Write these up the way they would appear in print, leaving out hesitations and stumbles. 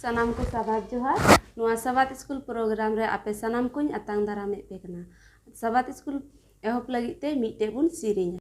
सानाम को साबात जोहार नुआ साबात स्कूल प्रोग्राम रे आपे सानाम कुछ अतांग दाराम पे कना साबात स्कूल एहब लगिते मिटे बुन सिरिंग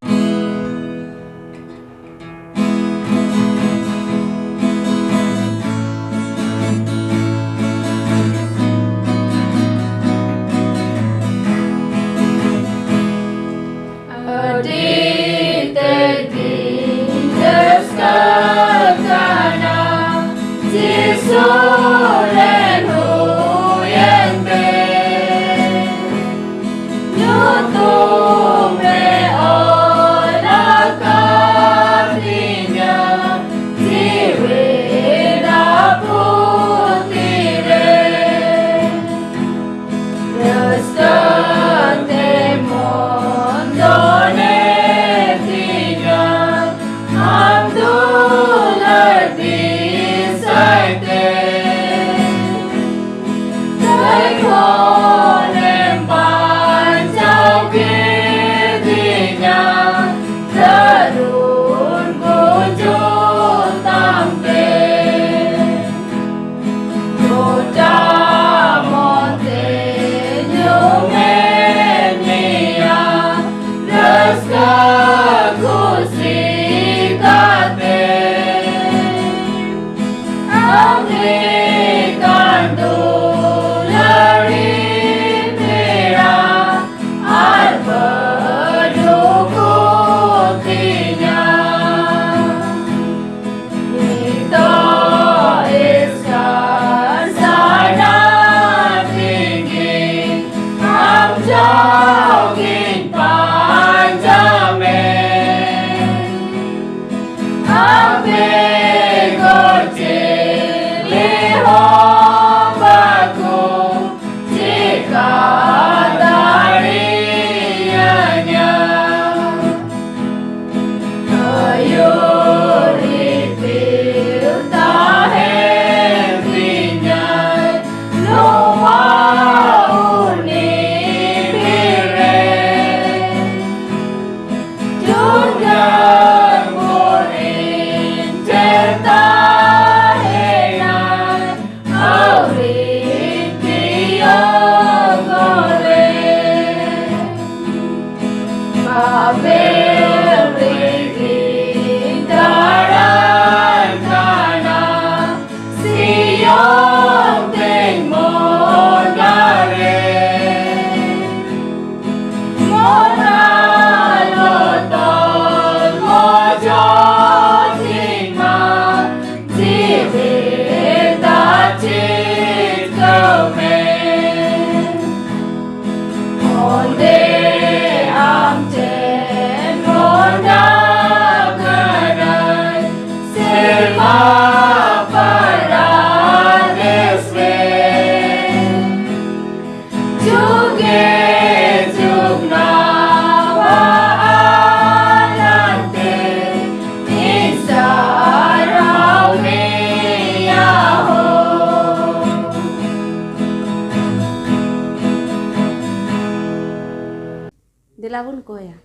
दिलाबुन कोया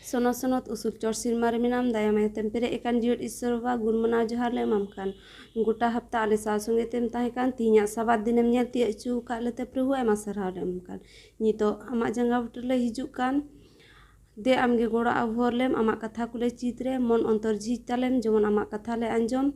सोनो सोनोत उसूल चोर सिरमारे मिनाम दाया में तेम्पेरे एकान जियोट ईश्वर बा गुण मना जोहार ले मामकान गोटा हफ्ता आले सा संगे तेम ताहेकान तिहिया साबात दिनेम नेल तिया चू कालेते प्रभु आयमा सरहाव ले मामकान नितो आमा जंगा बुटले हिजुक कान दे आमगे गोड़ा आभोर लेम आमा कथा कुले चित्रे मन अंतर झिज तालेम जेमन आमा कथा ले अंजम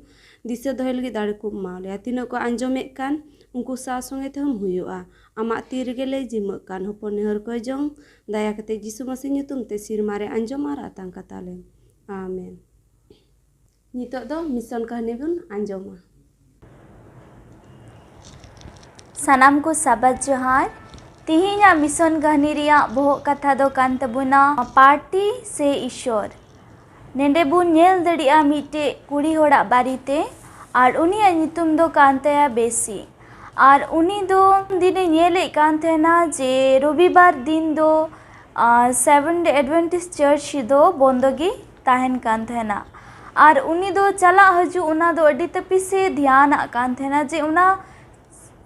दिसे दोहे लगी दाड़े को माले तिनो को अंजमे कान उनको सा संगे ते हम हुयुआ आमा ती रेगे ले जिम कान हपन नेहर को जंग दाया कते जिसु मसीह nyutum ते सिर मारे अंजम आर आतांग कताले आमेन नितो दो मिशन कहनी बुन अंजमा सानाम को साबात जोहार तिहिना मिशन कहनी रिया बोह कथा दो कान तबुना पार्टी से ईश्वर नेंडे बुन नेल दड़िया मिटे कुड़ी होड़ा बारीते और उनिया nyutum दो कान तया बेसी और उनी दो दिने नेले कान तेना जे रविवार दिन दो सेवन डे एडवेंटिस्ट चर्च दो बंदगी ताहन कान तेना और उनी दो चला हजू उना दो अडी तपिसे ध्यान कान तेना जे उना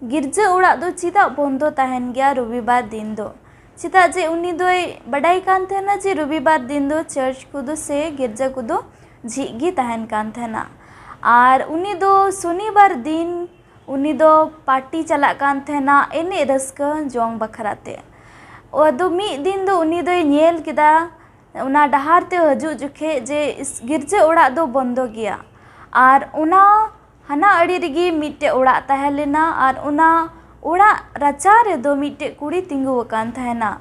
गिरजा उड़ा दो चिदा बंदो ताहन गया रविवार दिन दो चिदा जे उनी दो बड़ाई कान तेना जे रविवार दिन दो चर्च कुदो से गिरजा कुदो झिगी ताहन कान तेना ᱟᱨ ᱩᱱᱤ ᱫᱚ ᱥᱚᱱᱤᱵᱟᱨ ᱫᱤᱱ ᱩᱱᱤ ᱫᱚ ᱯᱟर्टी ᱪᱟᱞᱟᱜ ᱠᱟᱱ ᱛᱟᱦᱮᱱᱟ ᱮᱱᱮᱡ ᱨᱟᱹᱥᱠᱟᱹ ᱡᱚᱝ ᱵᱟᱠᱷᱨᱟᱛᱮ। ᱟᱫᱚ ᱢᱤᱫ ᱫᱤन ᱫᱚ ᱩᱱᱤ ᱫᱚᱭ ᱧᱮᱞ ᱠᱮᱫᱟ ᱚᱱᱟ ᱰᱟᱦᱟᱨ ᱛᱮ ᱦᱤᱡᱩᱜ ᱡᱚᱠᱷᱮᱡ ᱡᱮ ᱜᱤᱨᱡᱟᱹ ᱚᱲᱟᱜ ᱫᱚ ᱵᱚᱱᱫᱚ ᱜᱮᱭᱟ। ᱟᱨ ᱚᱱᱟ ᱦᱟᱱᱟ ᱟᱲᱮ ᱨᱮᱜᱮ ᱢᱤᱫᱴᱮᱡ ᱚᱲᱟᱜ ᱛᱟᱦᱮᱸ ᱞᱮᱱᱟ ᱟᱨ ᱚᱱᱟ ᱚᱲᱟᱜ ᱨᱟᱪᱟ ᱨᱮᱫᱚ ᱢᱤᱫᱴᱮᱡ ᱠᱩᱲᱤ ᱛᱤᱸᱜᱩ ᱟᱠᱟᱱ ᱛᱟᱦᱮᱱᱟ।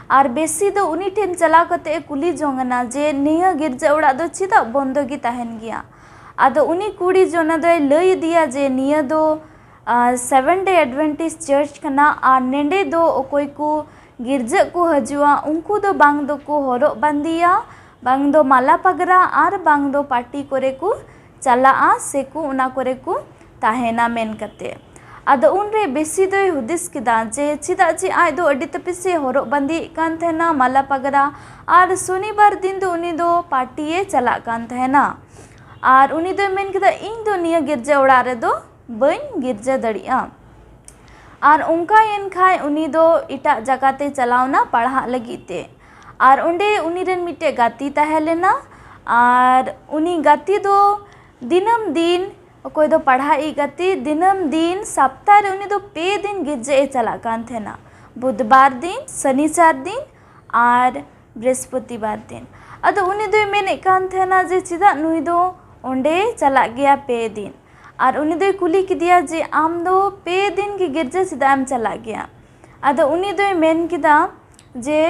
ᱟᱨ ᱵᱮᱥᱤ ᱫᱚ ᱩᱱᱤ ᱴᱷᱮᱱ ᱪᱟᱞᱟᱣ ᱠᱟᱛᱮ ᱠᱩᱞᱤ ᱡᱚᱝ ᱮᱱᱟ ᱡᱮ ᱱᱤᱭᱟᱹ ᱜᱤᱨᱡᱟᱹ ᱚᱲᱟᱜ ᱫᱚ ᱪᱮᱫᱟᱜ ᱵᱚᱱᱫᱚ ᱜᱮ ᱛᱟᱦᱮᱱ ᱜᱮᱭᱟ। ᱟᱫᱚ ᱩᱱᱤ ᱠᱩᱲᱤ ᱡᱚᱱᱟ ᱫᱚᱭ ᱞᱟᱹᱭ ᱤᱫᱤᱭᱟ ᱡᱮ ᱱᱤᱭᱟᱹ ᱫᱚ 7 Day Adventist Church ᱠᱟᱱᱟ ᱟᱨ ᱱᱮᱸᱰᱮ ᱫᱚ ᱚᱠᱚᱭ ᱠᱚ ᱜᱤᱨᱡᱟᱹ ᱠᱚ ᱦᱤᱡᱩᱜᱼᱟ ᱩᱱᱠᱩ ᱫᱚ ᱵᱟᱝ ᱫᱚᱠᱚ ᱦᱚᱨᱚᱜ ᱵᱟᱸᱫᱮᱭᱟ ᱵᱟᱝ ᱫᱚ ᱢᱟᱞᱟ ᱯᱟᱜᱽᱨᱟ ᱟᱨ ᱵᱟᱝ ᱫᱚ ᱯᱟर्टी ᱠᱚᱨᱮ ᱠᱚ ᱪᱟᱞᱟᱜᱼᱟ ᱥᱮᱠᱚ ᱚᱱᱟ ᱠᱚᱨᱮ ᱠᱚ ᱛᱟᱦᱮᱱᱟ ᱢᱮᱱ ᱠᱟᱛᱮ। ᱟᱫᱚ ᱩᱱᱨᱮ ᱵᱮᱥᱤ ᱫᱚᱭ ᱦᱩᱫᱤᱥ ᱠᱮᱫᱟ ᱡᱮ ᱪᱮᱫᱟᱜ ᱡᱮ ᱟᱡ ᱫᱚ ᱟᱹᱰᱤ ᱛᱟᱯᱤᱥᱮ ᱦᱚᱨᱚᱜ ᱵᱟᱸᱫᱮᱭᱮᱫ ᱠᱟᱱ ᱛᱟᱦᱮᱱᱟ ᱢᱟᱞᱟ ᱯᱟᱜᱽᱨᱟ ᱟᱨ ᱥᱚᱱᱤᱵᱟᱨ ᱫᱤᱱ ᱫᱚ ᱩᱱᱤ ᱫᱚ ᱯᱟर्टीᱭᱮ ᱪᱟᱞᱟᱜ ᱠᱟᱱ ᱛᱟᱦᱮᱱᱟ। ᱟᱨ ᱩᱱᱤ ᱫᱚᱭ ᱢᱮᱱ ᱠᱮᱫᱟ ᱤᱧ ᱫᱚ ᱱᱤᱭᱟᱹ ᱜᱤᱨᱡᱟᱹ ᱚᱲᱟᱜ ᱨᱮᱫᱚ ᱵᱟᱹᱧ ᱜᱤᱨᱡᱟᱹ ᱫᱟᱲᱮᱭᱟᱜᱼᱟ। ᱟᱨ ᱚᱱᱠᱟᱭᱮᱱ ᱠᱷᱟᱡ ᱩᱱᱤ ᱫᱚ ᱮᱴᱟᱜ ᱡᱟᱭᱜᱟ ᱛᱮ ᱪᱟᱞᱟᱣᱱᱟ ᱯᱟᱲᱦᱟᱜ ᱞᱟᱹᱜᱤᱫ ᱛᱮ। ᱟᱨ ᱚᱸᱰे ᱩᱱᱤ ᱨᱮᱱ ᱢᱤᱫᱴᱮᱡ ᱜᱟᱛᱮ ᱛᱟᱦᱮᱸ ᱞᱮᱱᱟ ᱟᱨ ᱩᱱᱤ ᱜᱟᱛᱮ ᱫᱚ ᱫᱤᱱᱟᱹᱢ ᱫᱤᱱ ᱚᱠᱚᱭ ᱫᱚ ᱯᱟᱲᱦᱟᱜᱤᱡ ᱜᱟᱛᱮ ᱫᱤᱱᱟᱹᱢ ᱫᱤᱱ ᱥᱚᱯᱛᱟᱦᱚ ᱨᱮ ᱩᱱᱤ ᱫᱚ 2 दिन ᱜᱤᱨᱡᱟᱹ ᱮ ᱪᱟᱞᱟᱜ ᱠᱟᱱ ᱛᱟᱦᱮᱱᱟ। ᱵᱩᱫᱷᱵᱟᱨ दिन शनिचार दिन ᱟᱨ बृहस्पतिवार दिन। ᱟᱫᱚ ᱩᱱᱤ ᱫᱚᱭ ᱢᱮᱱᱮᱫ ᱠᱟᱱ ᱛᱟᱦᱮᱱᱟ ᱡᱮ ᱪᱮᱫᱟᱜ ᱱᱩᱭ ᱫᱚ ᱚᱸᱰᱮ ᱪᱟᱞᱟᱜ ᱜᱮᱭᱟ 2 दिन। ᱟᱨ ᱩᱱᱤ ᱫᱚᱭ ᱠᱩᱞᱤ ᱠᱮᱫᱮᱭᱟ ᱡᱮ ᱟᱢ ᱫᱚ 2 दिन ᱜᱮ ᱜᱤᱨᱡᱟᱹ ᱪᱮᱫᱟᱜ ᱮᱢ ᱪᱟᱞᱟᱜ ᱜᱮᱭᱟ। ᱟᱫᱚ ᱩᱱᱤ ᱫᱚᱭ ᱢᱮᱱ ᱠᱮᱫᱟ ᱡᱮ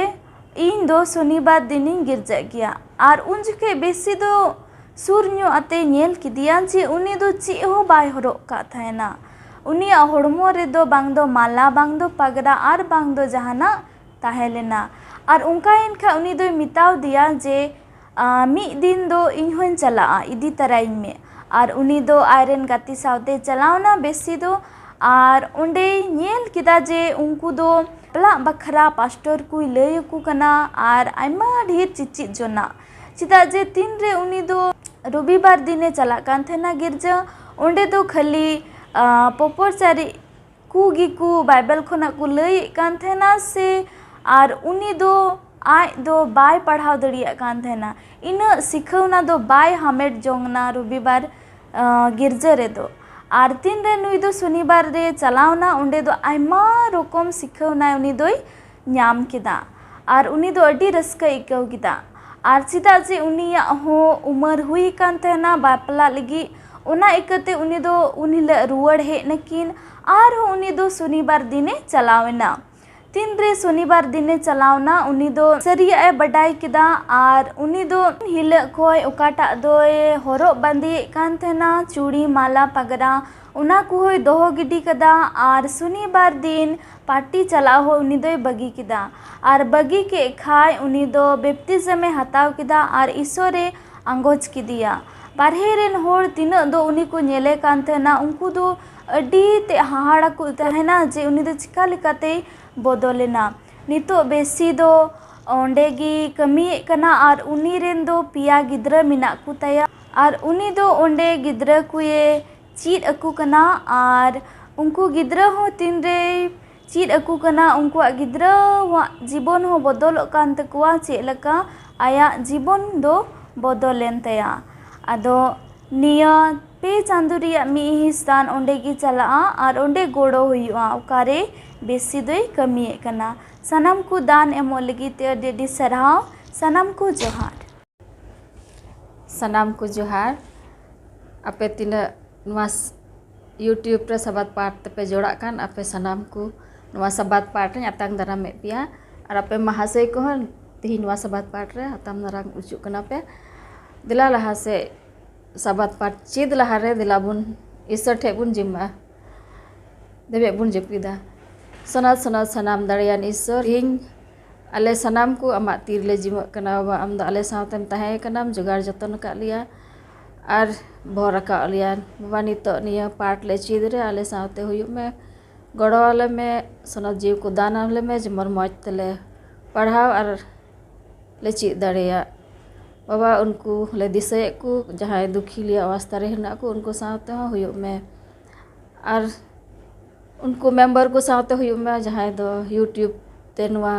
ᱤᱧ ᱫᱚ ᱥᱚᱱᱤᱵᱟर दिनᱤᱧ ᱜᱤᱨᱡᱟᱹᱜ ᱜᱮᱭᱟ। ᱟᱨ ᱩᱱ ᱡᱚᱠᱷᱮᱡ ᱵᱮᱥᱤ ᱫᱚ ᱥᱩᱨ ᱧᱚᱜ ᱟᱛᱮ ᱧᱮल ᱠᱮᱫᱮᱭᱟ ᱡᱮ ᱩᱱᱤ ᱫᱚ ᱪᱮᱫ ᱦᱚᱸ ᱵᱟᱭ ᱦᱚᱨᱚᱜ ᱠᱟᱜ ᱛᱟᱦᱮᱱᱟ। ᱩᱱᱤᱭᱟᱜ ᱦᱚᱲᱢᱚ ᱨᱮᱫᱚ ᱵᱟᱝ ᱫᱚ ᱢᱟᱞᱟ ᱵᱟᱝ ᱫᱚ ᱯᱟᱜᱽᱨᱟ ᱟᱨ ᱵᱟᱝ ᱫᱚ ᱡᱟᱦᱟᱱᱟᱜ ᱛᱟᱦᱮᱸ ᱞᱮᱱᱟ। ᱟᱨ ᱚᱱᱠᱟᱭᱮᱱ ᱠᱷᱟᱡ ᱩᱱᱤ ᱫᱚᱭ ᱢᱮᱛᱟᱣ ᱫᱮᱭᱟ ᱡᱮ ᱢᱤᱫ दिन ᱫᱚ ᱤᱧ ᱦᱚᱧ ᱪᱟᱞᱟᱜᱼᱟ ᱤᱫᱤ ᱛᱟᱨᱟᱭᱤᱧ ᱢᱮ। ᱟᱨ ᱩᱱᱤ ᱫᱚ ᱟᱡᱨᱮᱱ ᱜᱟᱛᱮ ᱥᱟᱶᱛᱮ ᱪᱟᱞᱟᱣᱱᱟ ᱵᱮᱥᱤ ᱫᱚ ᱟᱨ ᱚᱸᱰᱮᱭ ᱧᱮᱞ ᱠᱮᱫᱟ ᱡᱮ ᱩᱱᱠᱩ ᱫᱚ ᱵᱟᱯᱞᱟᱜ ᱵᱟᱠᱷᱨᱟ ᱯᱟᱥᱴᱚᱨ ᱠᱚᱭ ᱞᱟᱹᱭ ᱟᱠᱚ ᱠᱟᱱᱟ ᱟᱨ ᱟᱭᱢᱟ ᱰᱷᱮᱨ ᱪᱮᱪᱮᱫ ᱡᱚᱱᱟᱜ। ᱪᱮᱫᱟᱜ ᱡᱮ ᱛᱤᱱᱨᱮ ᱩᱱᱤ ᱫᱚ रविवार दिने चला कान थेना गिरजा ओंडे दो खाली पपरचारी कुगी कु बाइबल खना कु लई कान थेना से आर उनी दो आय दो बाय पढ़ाव दड़िया कान थेना इना सिखौना दो बाय हामेट जोंगना रविवार गिरजा रे दो आर तीन रे नुई दो शनिवार रे चलावना ओंडे दो आयमा रकम सिखौना उनी दोय ᱧᱟᱢ ᱠᱮᱫᱟ ᱟᱨ ᱩᱱᱤ ᱫᱚ ᱟᱹᱰᱤ ᱨᱟᱹᱥᱠᱟᱹ ᱟᱹᱭᱠᱟᱹᱣ ᱠᱮᱫᱟ ᱟᱨ ᱪᱮᱫᱟᱜ ᱡᱮ ᱩᱱᱤᱭᱟᱜ ᱦᱚᱸ ᱩᱢᱟᱹᱨ ᱦᱩᱭ ᱠᱟᱱ ᱛᱟᱦᱮᱱᱟ ᱵᱟᱯᱞᱟ ᱞᱟᱹᱜᱤᱫ ᱚᱱᱟ ᱤᱠᱟᱹᱛᱮ ᱩᱱᱤ ᱫᱚ ᱩᱱ ᱦᱤᱞᱳᱜ ᱨᱩᱣᱟᱹᱲ ᱦᱮᱡ ᱱᱟᱠᱤᱱ ᱟᱨᱦᱚᱸ ᱩᱱᱤ ᱫᱚ ᱥᱚᱱᱤᱵᱟᱨ ᱫᱤᱱᱮ ᱪᱟᱞᱟᱣᱮᱱᱟ तीन शनिवार दिने चलावना उनी दो सरिया बडाई किदा आर उनी दो हिल खोय ओकाटा दोय हरब बांदे कान थेना चूड़ी माला पगड़ा उना कोय दोहो गिडी कदा आर शनिवार दिन पार्टी चलाव हो उनी दोय बगी किदा आर बगी के खाय उनी दो बैप्टिज्म हताव किदा आर ईश्वरे आंगोज किदिया बारहे रेन होड़ तीना दो उनी को नेले कान थेना उनको दो अडी ते हाहाड़ा को तहना जे उनी दो चिका लिकाते बदलेना नितो बेसी दो ओंडेगी कमी कना आर उनी रेन दो पिया गिद्रा मिना को तया आर उनी दो ओंडे गिद्रा कुए चीट अकु कना आर उनको गिद्रा हो तीन रे चीट अकु कना उनको गिद्रा जीवन हो बदल कान तकुआ चेलका आया जीवन दो बदलेन तया आदो निया पे चांदुरिया मी हिस्तान ओंडे की चला आर ओंडे गोड़ो हुआ ओकारे बेसी दोय कमी कना सनम को दान एमो लगी ते डेडी सरहाव सनम को जोहार सनम को जोहार आपे तीन यूट्यूब रे सबात पाठ तपे जोड़ा कान आपे सनम को नवा सबात पाठ रे अतंग दरा में पिया और आपे महाशय को तिही नवा सबात पाठ रे अतम नरंग उचु कना पे दिला लहा से सबात पाठ चीद लहा रे दिला बुन ईश्वर ठे बुन जिम्मा देबे बुन जपिदा सनत सनत सनाम दड़ियान ईश्वर हिंग अले सनाम को अमा तीर ले जिम कना आम द अले सावतेम तहे कनाम जुगाड़ जतन का लिया और भर का लिया बाबा नितो निया पाठ ले चीद रे अले सावते हुयु में गड़ो वाले में सनत जीव को दान वाले में जमर मौज तले पढ़ाव और ले चीद दड़िया बाबा उनको ले दिसे को जहाँ दुखी लिया अवस्था रे हना को उनको सावते हुयु में और उनको मेंबर को सावते हुयु में जहाँ दो यूट्यूब ते नवा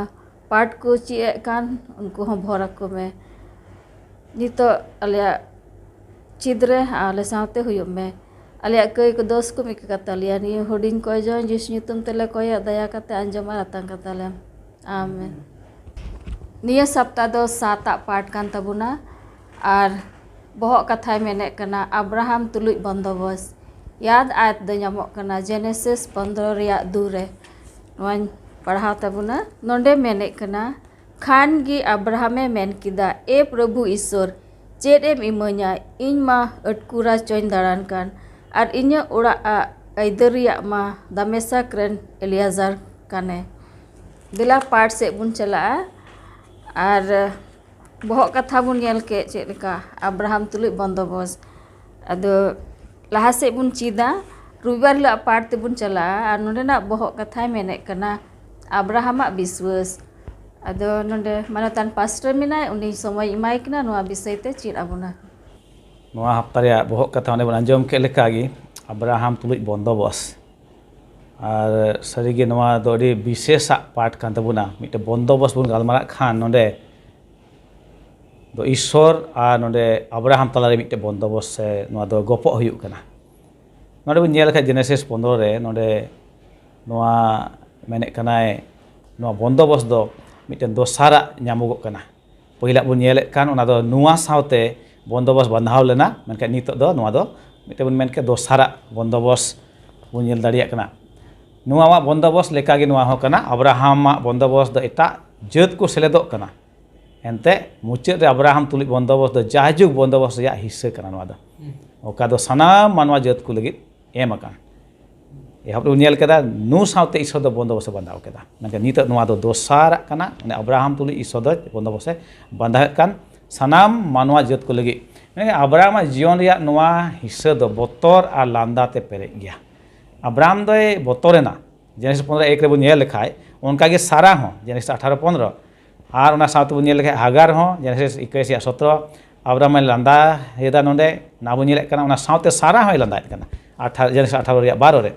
पाठ को चीए कान उनको हम भर को में नितो अलिया चिद्रे आले सावते हुयुब मे आलिया कई को दोस्त को मिक कतालिया नि हुडिंग को जो जिस nyutum tele koya daya kate anjom atang katalem amen. Niya sabta do sata part kan tabuna ar bohok kathai menek kana Abraham tuluj bondobos yad ayat do nyamok kana Genesis 15 riyak 2 re noan padhaw tabuna nonde menek kana khan gi Abrahame men kida e Prabhu Isor ched em imanya iny ma atkura coin daran kan ar inya ora a aidariya ma damesa kren Eliazar kane dila part se bun chala ar bohok katha bun nyel ke ched leka Abraham tuluj bondobos ado laha se bun chida rubibar la part te bun chala ar nonde na bohok katha menek kana Abraham biswas ado nonde manatan pastor minai uni somai imai kena noa bisai te chid abuna noa hafta reyag bohok katha onde bon anjom ked leka gi Abraham tuluj bondobos ar sarigi noa do adi bisesa part kan tabuna mite bondobos bun galmarak khan nonde do Ishor ar nonde Abraham talare mite bondobos se noa do gopok huyuk kana nonde bun nyel leka Genesis 15 re nonde noa menek kanai noa bondobos do miten dosara nyamugok kana pohila bun nyelek kan ona do nuwa saute bondobos bandhaw lena menka nitok do noa do miten bun menke dosara bondobos bun nyel dariyak kana nuwa ma bondobos leka gi nuwa ho kana Abraham ma bondobos do eta jeut ko seledok kana ente mucet re Abraham tulik bondobos do jahjuk bondobos ya hisse kana noa do oka do sanam manwa jeut ko legit em akan ehap do nyel keda nu saute Ishor do bondobos bandhaw keda menka nitok noa do dosara kana ne Abraham tulik Ishor do bondobos bandhaw kan sanam manwa jeut ko legit Abraham jion riyak noa hisse do botor ar landa te perek gya Abraham do botorena Genesis 15 1 re bun nyel lekhai onka ge Sara ho Genesis 18 15 ar ona saute bun nyel lekhai Hagar ho Genesis 21 17 Abraham landa heda nonde na bun nyelek kana ona saute Sara ho landa kana Genesis 18 riyak 12 re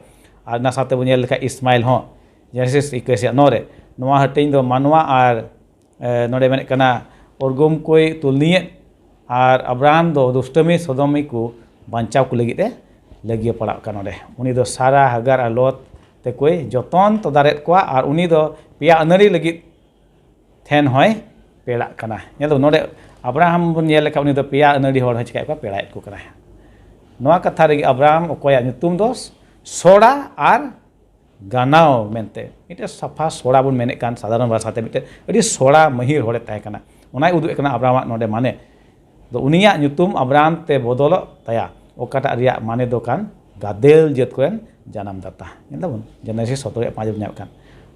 ar na saute bun nyel lekhai Ismail ho Genesis 21 9 re noa hatein do manwa ar nonde menek kana orgum koi tulniye ar Abraham do dustami sodomi ku banchaw ku legit lagi padak kan nonde uni do Sara Hagar ar Lot te koi joton to daret kwa ar uni do pia anari legit ten hoy pelak kana nyelo nonde Abraham bun nyel leka uni do pia anari hor chikai kwa pelak ku kana noa katha regi Abraham okoya nyutum dos Sora ar Ganao mente ite safa Sora bun menek kan sadharan bahasa te mite adi Sora mahir hore tahe kana onai uduk kana Abraham nonde mane do uniya nyutum Abraham te bodolo taya okata riyak mane do kan gadel jet koen janam data nyenda bun Genesis 17 5 bunyapkan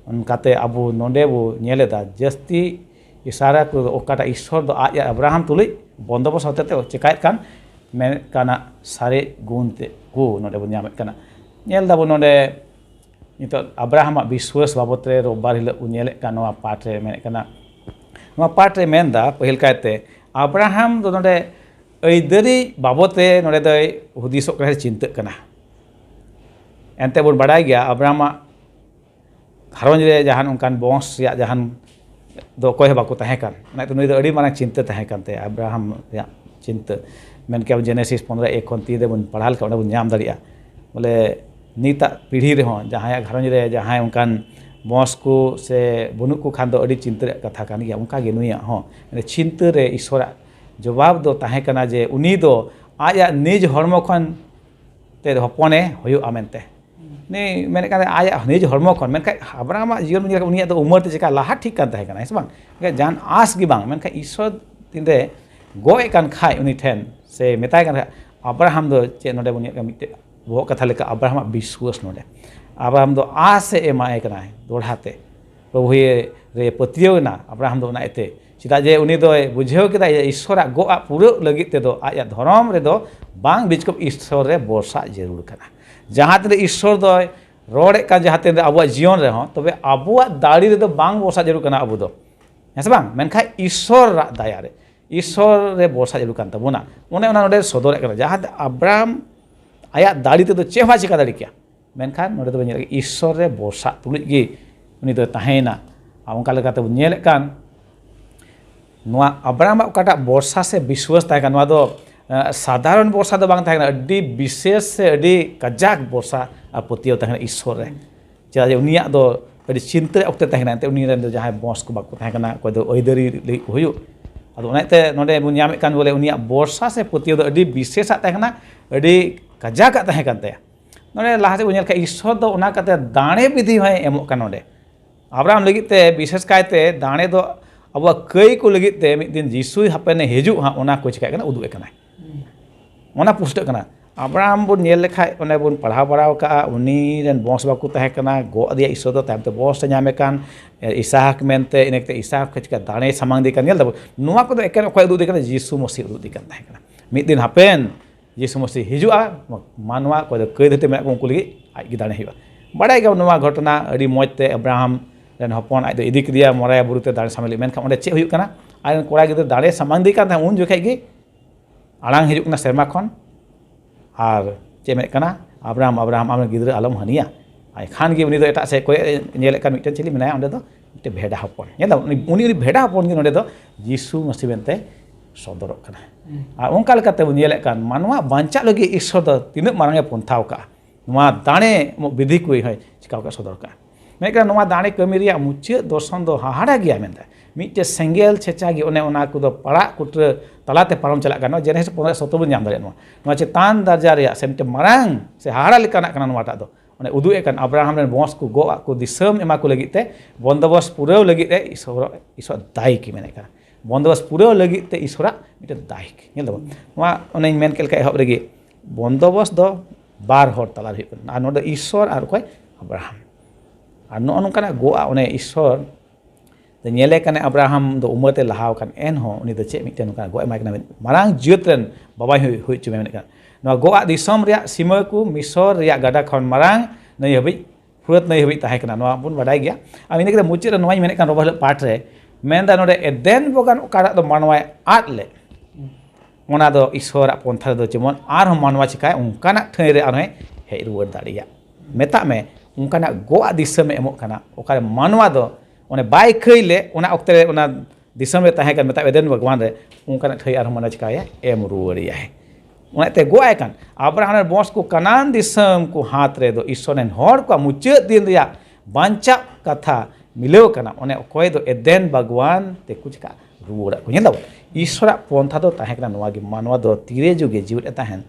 onkate abu nonde bu nyeleda jasti isara ku okata Ishor do aja Abraham tulik bondobos hote te cekait kan men kana sare gunte ku nonde bun nyamet kana nyelda bun nonde itu Abraham biswas babotre robar hile unyelek kan noa patre men kana noa patre menda pahil kaite Abraham do nonde aidari babotre nonde do hudisok kare cinta kana ente bun badai gya Abraham gharonj re jahan onkan bons ya jahan do koy baku tahe kan na tu nui do adi marang cinta tahe kan te Abraham ya cinta men ke Genesis 15 1 kon 3 de bun padhal ka bun nyam daria bole nita pidhi re ho jahaya gharonj re jahay onkan bons ku se bunuk ku khan do adi cinta re katha kan gya onka ge nuya ho ene cinta re Ishora jawab do tahe kana je uni do aja nij hormo khon te hopone hoyu amente ni men kan aja nij hormo khon men ka Abraham jion men uni do umur te jeka laha thik kan tahe kana es bang jan as gi bang men ka Ishor tinde goe kan khai uni ten se metai kan Abraham do che node bun ka mitte bo katha leka Abraham biswas node Abraham do ase emae kana dorhate Prabhu re patiyau na Abraham do na ete chida je uni do bujheu keda Ishora go a puro lagit te do aja dhorom re do bang bijkop Ishor re borsa jerur kana jahan te Ishor do rode kan jahan te abuwa jion re ho tobe abuwa dadi re do bang borsa jerur kana abu do hese bang menkhai Ishor ra daya re Ishor re borsa jerur kan tabuna one ona node sodore kana jahan Abraham aya dadi te do chehwa chika dadi kya menkan node do nyel Ishor re borsa tulik gi uni do tahena onka lekate nyelek kan noa Abraham okata borsa se biswas tahe kan noa do साधारण बर्षा दो बांग तहना अड्डी विशेष से अड्डी Kazakh बर्षा और पतियो तहना ईश्वर रे चेदा जे उनिया दो अड्डी चिंता ओक्ते तहना ते उनी रेन दो जहां बॉस को बाको तहना कोई दो ओइदरी लई हुयु अदो उनाते नोडे बुन ᱧᱟᱢᱮ ᱠᱟᱱ बोले उनिया बर्षा से पतियो दो अड्डी विशेष तहना अड्डी कजाक तहना कान तया नोडे लाहा से बुनिया का ईश्वर दो उना कते दाणे विधि है एमो कान नोडे अब्राहम लगित ते विशेष कायते दाणे दो अब कई को लगित ते मिद दिन जीसु हापेने हेजु हा ओना को चिका कना उदु एकना ओना पुष्ट कना अब्राहम बुन नेल लेखाय ओने बुन पढ़ा बड़ाव का उनी रेन बॉस बाकु तहे कना गो दिया ईश्वर दो तामते बॉस ᱧᱟᱢᱮ कान इसाक मेनते इनेकते इसाक चिका दाणे सामांग दि कान नेल दबो नुवा को दो एकेन अखय उदु दि कान जीसु मसीह उदु दि कान तहे कना मिद दिन हापेन जीसु मसीह हिजुआ मानवा को दो कई धते मेना को उनको लगी आज गि दाणे हिवा बड़ाय गे नुवा घटना अडी मोजते अब्राहम रेन हपन आज दो इदी किदिया मोराया बुरुते दाणे सामले मेनखा ओंडे चे हुयु कना आर कोड़ा गिदर दाणे सामांग दि कान ता उन जोखे गे आड़ांग हिजुक ना सेरमा खन और चे में कना अब्राहम आम गिद्रा आलम हनिया आई खान की उनी दो एटा से कोई नेले कान मिटन चिली मेनाया ओंडे दो मिटे भेड़ा हपन नेदा उनी भेड़ा हपन गे नोडे दो यीशु मसीह मेनते सदरक कना आ ओंका लेकाते बो नेले कान मानवा बांचा लगी ईश्वर दो तिना मारांगे पंथाव का नुआ दाणे विधि कोई है चिकाव का सदर का मेका नुआ दाणे कमी रिया मुचे दर्शन दो हाहाड़ा गया मेनते मिटे सेंगेल छेचागी ओने ओना को दो पड़ा कुटर तलाते पारम चला कानो जेने से 15 बन नाम दारे नुआ चेतान दर्जा रिया से मिटे मारांग से हाहाड़ा लेकाना काना नुआटा दो ओने उदु एकान अब्राहम रेन बंश को गो को दिसम एमा को लगिते बंदोबस्त पुराव लगिते ईश्वर दाई की मेने का बंदोबस्त पुराव लगिते ईश्वर मिटे दाई की नेल दो नुआ ओने मेन केल का एहब रेगी बंदोबस्त दो बार हर तला हि आ नोडे ईश्वर आर कोय अब्राहम आ नो नोकाना गो ओने ईश्वर नेले काने अब्राहम दो उमरते लहाव कान एन हो उनी दो चे मिटे नोका गो एमाय काना मारांग जियत रेन बाबाय हुइ चुमे मेने कान नो गो आ दिसम रिया सीमा को मिसर रिया गाडा खन मारांग नै हबि फुरत नै हबि ताहे काना नो बुन बाडाय गया आ इने के मुचे नोय मेने कान रोबल पाठ रे मेनदा नोडे एदेन बगान ओकारा दो मानवाय आट ले ओना दो ईश्वर पंथा दो जेमन आर हम मानवा चिकाय उनकाना ठै रे आने हे रुवर दाड़िया मेता में उनकाना गो आ दिसम एमो काना ओकारे मानवा दो ओने बाय खैले ओना ओक्ते ओना दिसम रे ताहे कान मेता एदेन भगवान रे उनकाना ठै आर माना चिकाया एम रुवरिया है ओनाते गोआय कान अब्राहम बंश को कनान दिसम को हाथ रे दो ईश्वर ने हर को मुचे दिन रिया बांचा कथा मिलेव कना ओने कोय दो एदेन भगवान ते कुछ का रुवरा को नेल दो ईश्वर पंथा दो ताहे कान नोवा गे मानवा दो तीरे जुगे जीवित ताहेन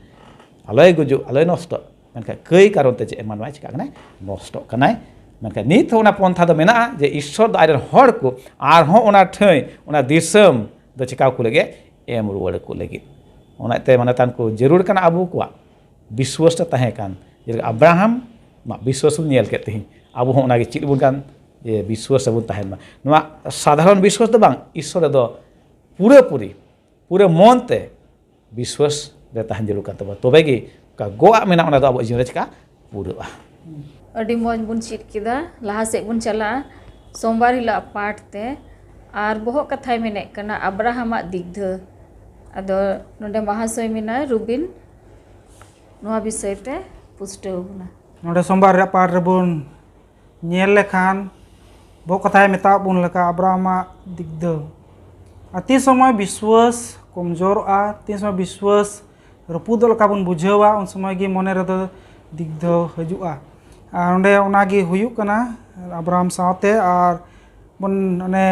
अलय गुजु अलय नष्ट मेनका कई कारण ते जे मानवा चिका कना नष्ट कनाय मेनका नित होना पंथा दो मेना जे ईश्वर दो आइरन हर को आर हो ओना ठै ओना दिसम दो चिकाव को लगे एम रुवड़ को लगे ओनाते माने तान को जरूर कना अबु को विश्वास ताहे कान जे अब्राहम मा विश्वास नेल के तेही अबु हो ओना गे चित बुन कान जे विश्वास बुन ताहेन मा नोआ साधारण विश्वास दो बांग ईश्वर दो पूरे मन ते विश्वास रे ताहेन जरूर कान तबा तबे गे का गोआ मेना ओना दो अबु जीवन रे चिका पूरा अडी मौज बुन चिट किदा लहा से बुन चला सोमवार हिला पाठ ते आर बहु कथाय मेने कना अब्राहम दिग्ध अदो नोडे महाशय मेना रुबिन नोआ विषय ते पुष्टव बुना नोडे सोमवार रे पाठ रे बुन नेल लेखान बहु कथाय मेता बुन लेका अब्राहम दिग्ध अति समय विश्वास कमजोर आ तीन समय विश्वास रपुद लेका बुन बुझावा उन समय गे मने रे दिग्ध हजुआ और ओंडे ओनागी हुयुक कना अब्राहम साथे और बन ओने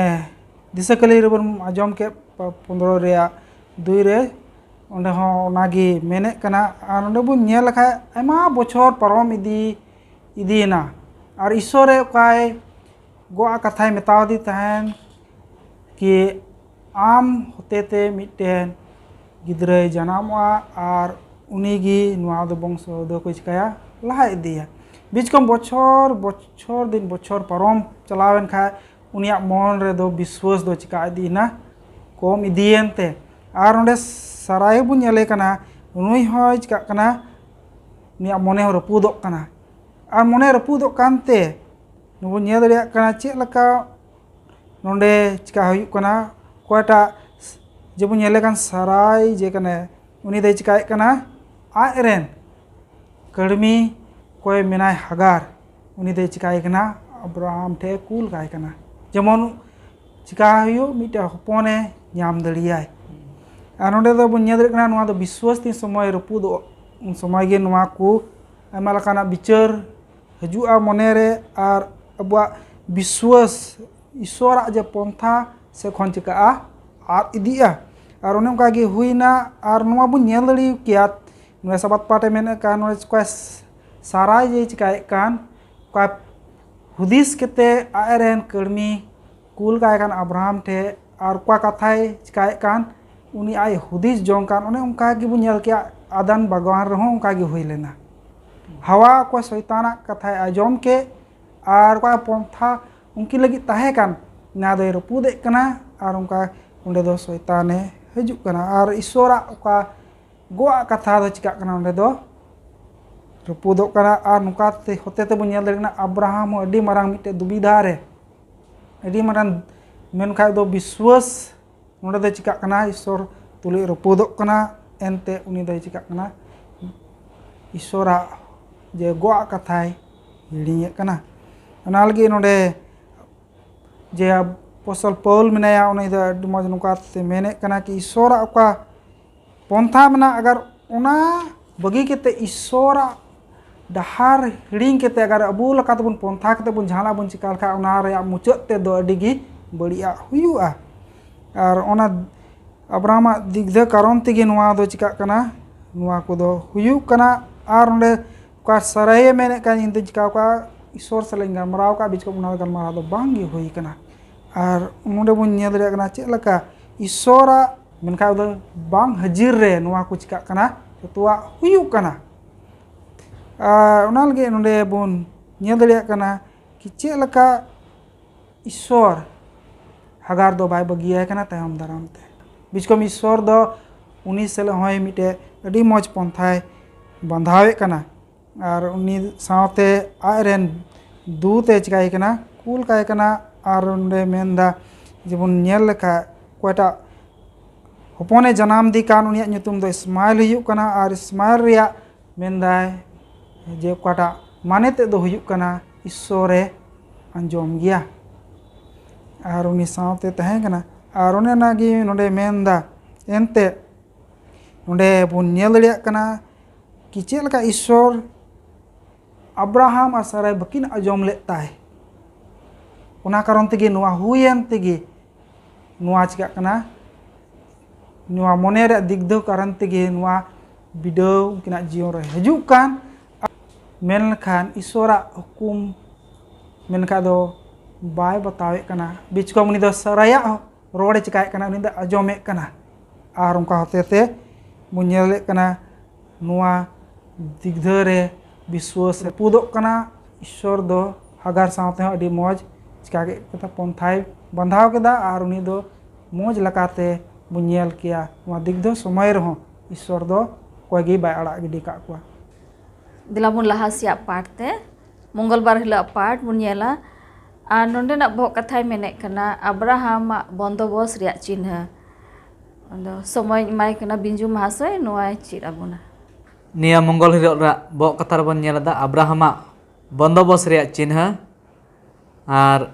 दिसकली रे बन आजम के 15 रे 2 रे ओंडे हो ओनागी मेने कना और ओंडे बुन नेल लखा आयमा बछर परम इदीना और ईश्वर काय गोआ कथाय मेताव दी तहन कि आम होतेते मिटेन गिद्रे जनामआ और उनीगी नुआ दो बंश दो को चिकाया लहा इदिया बीच कम बछर दिन बछर परम चलावेन खा उनिया मन रे दो विश्वास दो चिका इदीना कम इदियनते और ओंडे सराय बुन नेले कना नुई होय चिका कना उनिया मने हो रपुदोक कना और मने रपुदोक कानते नुबो नेल दरिया कना चे लका नोंडे चिका हुयुक कना कोयटा जेबुन नेले कान सराय जे कने उनी दे चिकाय कना आयरेन कड़मी कोई मेनाय हगार उनी दे चिकाय कना अब्राहम ठे कूल काय कना जेमन चिका हुयु मिटे हपने नाम दड़ियाय Ar nonde do bun nyel daᱲᱮᱭᱟᱜ ᱠᱟᱱᱟ ᱱᱚᱣᱟ ᱫᱚ ᱵᱤᱥᱣᱟᱥ ᱛᱤᱱ ᱥᱚᱢᱚᱭ ᱨᱟᱹᱯᱩᱫᱚᱜ ᱩᱱ ᱥᱚᱢᱚᱭ ᱜᱮ ᱱᱚᱣᱟ ᱠᱚ ᱟᱭᱢᱟ ᱞᱮᱠᱟᱱᱟᱜ ᱵᱤᱪᱟᱹᱨ ᱦᱤᱡᱩᱜᱼᱟ ᱢᱚᱱᱮᱨᱮ ᱟᱨ ᱟᱵᱚᱣᱟᱜ ᱵᱤᱥᱣᱟᱥ ᱤᱥᱥᱚᱨᱟᱜ ᱡᱮ ᱯᱚᱱᱛᱷᱟ ᱥᱮ ᱠᱷᱚᱱ ᱪᱤᱠᱟᱹᱜᱼᱟ ᱟᱫ ᱤᱫᱤᱜᱼᱟ ᱟᱨ ᱚᱱᱮ ᱚᱱᱠᱟ ᱜᱮ ᱦᱩᱭᱱᱟ ᱟᱨ ᱱᱚᱣᱟ ᱵᱚᱱ ᱧᱮᱞ ᱫᱟᱲᱮ ᱠᱮᱭᱟ ᱱᱚᱣᱟ ᱥᱟᱵᱟᱫ ᱯᱟᱴᱮ ᱢᱮᱱᱮᱫ ᱠᱟᱱ ᱱᱚᱣᱟ ᱚᱠᱟ ᱥᱟᱨᱟᱭ ᱡᱮ ᱪᱤᱠᱟᱹᱭᱮᱫ ᱠᱟᱱ ᱚᱠᱟ ᱦᱩᱫᱤᱥ ᱠᱟᱛᱮ ᱟᱡᱨᱮᱱ ᱠᱟᱹᱲᱢᱤ ᱠᱩᱞ ᱠᱟᱭ ᱠᱟᱱ ᱟᱵᱨᱟᱦᱟᱢ ᱴᱷᱮ ᱟᱨ ᱚᱠᱟ ᱠᱟᱛᱷᱟᱭ ᱪᱤᱠᱟᱹᱭᱮᱫ ᱠᱟᱱ उनी आय हुदिस जोंग कान उन्हें उनका की बुन के आदान भगवान रहो उनका की हुई लेना हवा को शैताना कथा आजम के आर को पंथा उनकी लगी ताहे कान ना दो रपुदे कना आर उनका उन्हें दो शैताने हजू कना आर ईश्वरा उका गोआ कथा दो चिका कना उन्हें दो रपुदो कना आर नुका ते होते ते बुन लेना अब्राहम अडी मरांग मिटे दुविधा रे अडी मरांग मेन खाय दो विश्वास नोडे दो चिका कना ईश्वर तुले रपुदो कना एनते उनी दो चिका कना ईश्वरा जे गोआ कथाय हिड़िए कना अना लगी नोडे जे अपोस्टल पौल मेनाया उनी दो अडी मज नुका ते मेने कना कि ईश्वरा उका पंथा मेना अगर उना बगी केते ईश्वरा डहार हिड़िंग केते अगर अबू लका तबुन पंथा केते बुन झाला बुन चिका लखा उना रे मुचाद ते दो अडी गी बड़िया हुयुआ और ओना अब्राहम दिग्ध कारण तेगे नवा दो चिका कना नवा को दो हुयु कना और ओंडे का सराय मेने का इन चिका का ईश्वर सलें गलमराव का बीच को उना गलमराव दो बांगी हुई कना और उन्होंने बुन नेल दरे कना चेक लका ईश्वरा मेनका दो बांग हजिर रे नवा को चिका कना तोवा हुयु कना उना लगे नोंडे बुन नेल दरे कना कि चेक लका ईश्वर हगार दो बाय बगिया कना तायम दाराम ते बिचकम ईश्वर दो उनी सेले होय मिटे अडी मज पंथाय बंधावे कना और उनी सावते आयरेन दूते चिकाय कना कूल काय कना और उंडे मेनदा जेबुन नेल लेखा कोटा होपने जनाम दी कान उनिया nyutum दो इस्माइल हुयुक कना और इस्माइल रिया मेनदाय जे कोटा माने ते दो हुयुक कना ईश्वरे अंजोम गया और उनी सावते तहें कना और उन्हें नागी नोडे मेनदा एनते नोडे बुन नेल दड़िया कना कि चेक लका ईश्वर अब्राहम और साराय बकिन अजोम लेताय उना कारण तेगे नुआ हुयेन तेगे नुआ चिका कना नुआ मोने रे दिग्ध कारण तेगे नुआ बिडो किना जीवन रे हजूक कान मेन खान ईश्वरा हुकुम मेनका दो बाय बतावे कना बीच को उनी दो सराया रोड़े चिकाय कना उनी दो अजोमे कना और उनका होते ते मुन्यले कना नुआ दिग्ध रे विश्वास पुदो कना ईश्वर दो हगार सावते अडी मौज चिका के कथा पंथाय बंधाव केदा और उनी दो मौज लकाते मुन्यल किया नुआ दिग्ध समय रहो ईश्वर दो कोई बाय अड़ा गिडी का कुआ दिला बुन लहा सिया पाठ ते मंगलबार हिला पाठ बुन नेला और नोंडे ना बहुत कथाय मेने कना अब्राहम बंदोबस्त रिया चिन्ह अदो समय माय कना बिंजू महाशय नोय चिरा बुना निया मंगल हिरो रा बहुत कथा बन नेलदा अब्राहम बंदोबस्त रिया चिन्ह और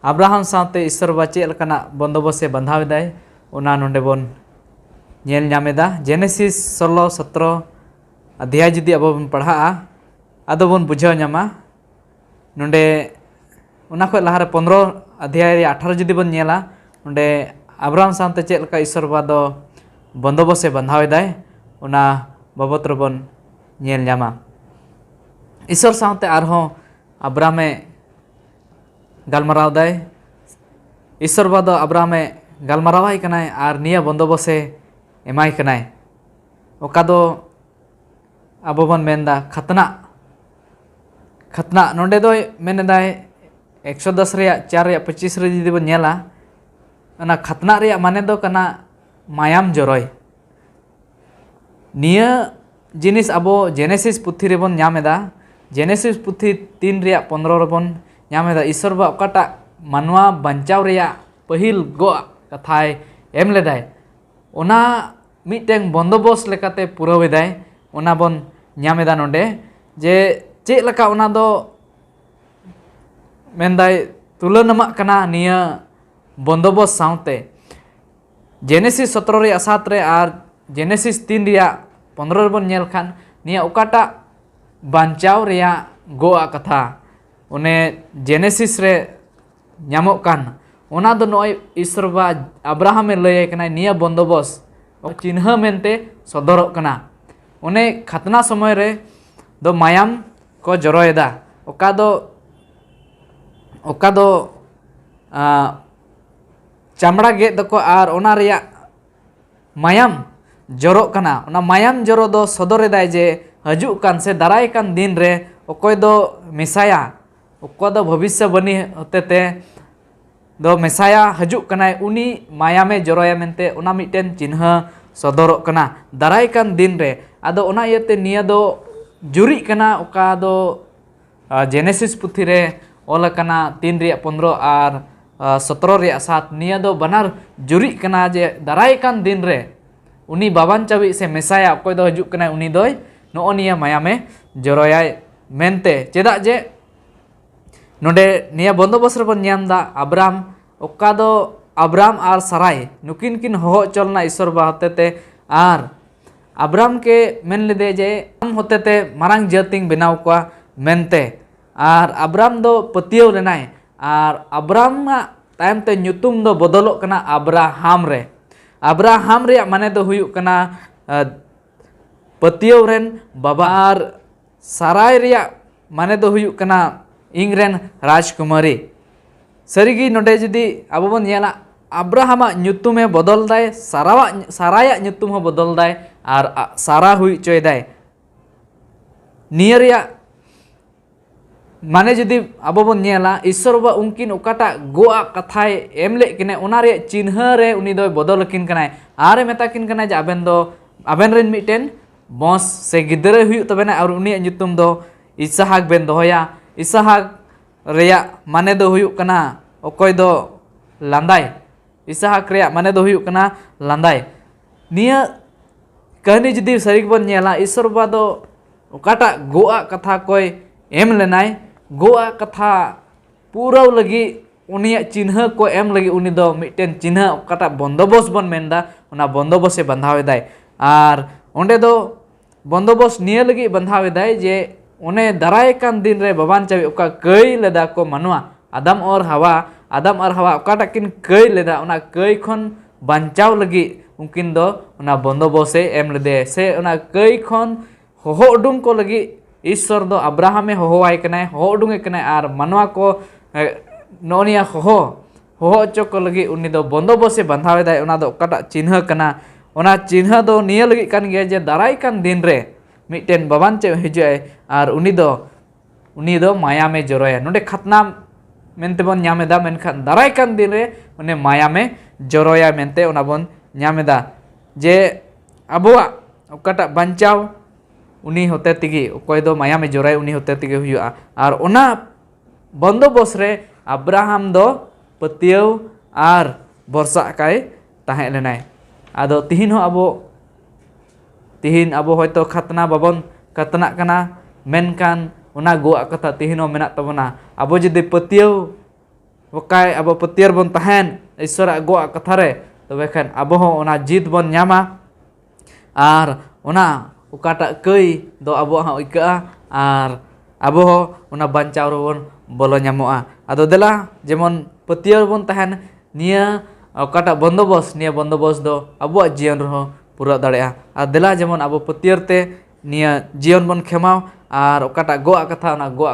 अब्राहम साथे ईश्वर बाचे लकना बंदोबस्त से बंधाव दाय ओना नोंडे बन नेल नामेदा जेनेसिस 16-17 अध्याय जुदी अब बन पढ़ा आदो बन बुझाव नामा नोंडे उना खो लहारे 15 अध्याय 18 जुदी बन नेला नोंडे अब्राहम साथे चेक लका ईश्वर बादो बंदोबस्त से बंधाव दाय उना बाबत बन नेल नामा ईश्वर साथे आरहों अब्राहमे गलमराव दाय ईश्वर बादो अब्राहमे गलमरावाय कनाय आर निया बंदोबस्त एमाय कनाय ओका दो अबो बन मेनदा खतना खतना नोंडे दो मेनदाय 110 रे 4 रे 25 रे जुदी बन नेला अना खतना रे माने दो कना मायाम जरोय निया जिनिस अबो जेनेसिस पुथी रे बन ᱧᱟᱢᱮᱫᱟ जेनेसिस पुथी 3 रे 15 रे बन ᱧᱟᱢᱮᱫᱟ ईश्वर बा ओकाटा मानवा बंचाव रे पहिल गो कथाय एम लेदाय ओना मिटेंग बंदोबस्त लेकाते पुरावेदाय ओना बन ᱧᱟᱢᱮᱫᱟ नोंडे जे चेक लका ओना दो मेनदाय तुलनामा कना निया बंदोबस्त सावते जेनेसिस 17 ᱨᱮᱭᱟᱜ 7 ᱨᱮ ᱟᱨ जेनेसिस 3 ᱨᱮᱭᱟᱜ 15 ᱨᱮᱵᱚᱱ ᱧᱮᱞ ᱠᱷᱟन ᱱᱤᱭᱟᱹ ᱚᱠᱟᱴᱟᱜ ᱵᱟᱧᱪᱟᱣ ᱨᱮᱭᱟᱜ ᱜᱚᱼᱟᱜ ᱠᱟᱛᱷᱟ ᱚᱱᱮ जेनेसिस रे ᱧᱟᱢᱚᱜ ᱠᱟᱱ ᱚᱱᱟ ᱫᱚ ᱱᱚᱜᱼᱚᱭ ईश्वर बा अब्राहम ए लय कना निया बंदोबस चिन्ह मेनते सदरक कना ओने खतना समय रे दो मायाम को जरोयदा ओका दो चामड़ा गे दको आर ओना रिया मायाम जरो कना ओना मायाम जरो दो सदरेदाय जे हजु कान से दाराय कान दिन रे ओकोय दो मेसाया ओको दो भविष्यवाणी होतेते दो मेसाया हजु कनाय उनी मायामे जरोया मेनते ओना मिटेन चिन्ह सदरक कना दाराय कान दिन रे आदो ओना इयते निया दो जुरी कना ओका दो जेनेसिस पुथी रे ओल कना 3 रिया 15 आर 17 रिया 7 निया दो बनार जुरी कना जे दाराय कान दिन रे उनी बाबान चाबी से मेसाया ओकोय दो हजु कनाय उनी दोय नो निया मायामे जरोयाय मेनते चेदा जे नोडे निया बंदोबस रबन ᱧᱟᱢदा अब्राम ओका दो अब्राम आर सराय नुकिन किन हो चलना ईश्वर बा होतेते आर अब्राम के मेन लेदे जे हम होतेते मारांग जातिंग बनाव कोआ मेनते आर अब्राम दो पतियो लेनाय आर अब्राम तायम ते ᱧᱩᱛᱩᱢ दो बदलोक कना अब्राहम रे अब्राहम रे माने दो हुयुक कना पतियो रेन बाबा आर सराय रे माने दो हुयुक कना इंग्रेन राजकुमारी सरीगी नोडे जुदी आबो बन नेला अब्राहम ᱧᱩᱛᱩᱢ ए बदल दाय साराया ᱧᱩᱛᱩᱢ हो बदल दाय आर सारा हुई चोय दाय नियरिया माने जुदी आबो बन नेला ईश्वर बा उनकिन ओकाटा गोआ कथाय एमले किने ओना रे चिन्ह रे उनी दो बदल किन कनाय आरे मेता किन कनाय जे आबेन रेन मिटेन बंस से गिदरे हुई तबेना और उनी ᱧᱩᱛᱩᱢ दो इसहाक बेन दोया इसहाक रेया माने दो हुयुक कना ओकोय दो लांदाय इसहाक रेया माने दो हुयुक कना लांदाय निया कहनी जुदी सरीक बन नेला ईश्वर बा दो ओकाटा गोआ कथा कोय एम लेनाय गोआ कथा पूरा लगी उनिया चिन्ह को एम लगी उनी दो मिटेन चिन्ह ओकाटा बंदोबस बन मेनदा ओना बंदोबस ए बंधावे दाय आर ओंडे दो बंदोबस निया लगी बंधावे दाय जे ओने दाराय कान दिन रे बाबान चाबी ओका कई लेदा को मानुआ आदम और हवा ओकाटा किन कई लेदा ओना कई खन बांचाव लगी उनकिन दो ओना बंदोबसे एम लेदे से ओना कई खन होहो उडुंग को लगी ईश्वर दो अब्राहम ए होहोवाय कनाय होहो उडुंग ए कनाय आर मानुआ को नोनिया होहो चो को लगी उनी दो बंदोबसे बंधावे दाय ओना दो ओकाटा चिन्ह कना ओना चिन्ह दो निया लगी कान गे जे दाराय कान दिन रे मिटेन बाबान चे हिजुए आर उनी दो मायामे जरोया नोडे खतना मेनते बन ᱧᱟᱢᱮᱫᱟ मेनखान दाराय कान दिन रे उनी मायामे जरोया मेनते ओना बन ᱧᱟᱢᱮᱫᱟ जे अबुआ ओकाटा बांचाव उनी होते तिगी ओकोय दो मायामे जरोया उनी होते तिगी हुयुआ आर ओना बंदोबस रे अब्राहम दो पतियव आर बरसा काय ताहे लेनाय आदो तिहिन हो तिहिन अबो होयतो खतना बाबन कतना कना मेनकान ओना गोआ कथा तिहिन हो मेना तबना अबो जदि पतियव ओकाय अबो पतियर बन ताहेन ईश्वर गोआ कथा रे तबे खान अबो हो ओना जीत बन ᱧᱟᱢᱟ आर ओना ओकाटा कई दो अबो हा इका आर अबो हो ओना बांचाव रबन बोलो ᱧᱟᱢᱚᱜᱼᱟ आदो देला जेमन पतियर बन ताहेन निया ओकाटा बंदोबस दो अबो जीवन रहो पूरा दाड़ेया आर देला जेमन अब पतियरते निया जीवन बन खेमाव आर ओकाटा गोआ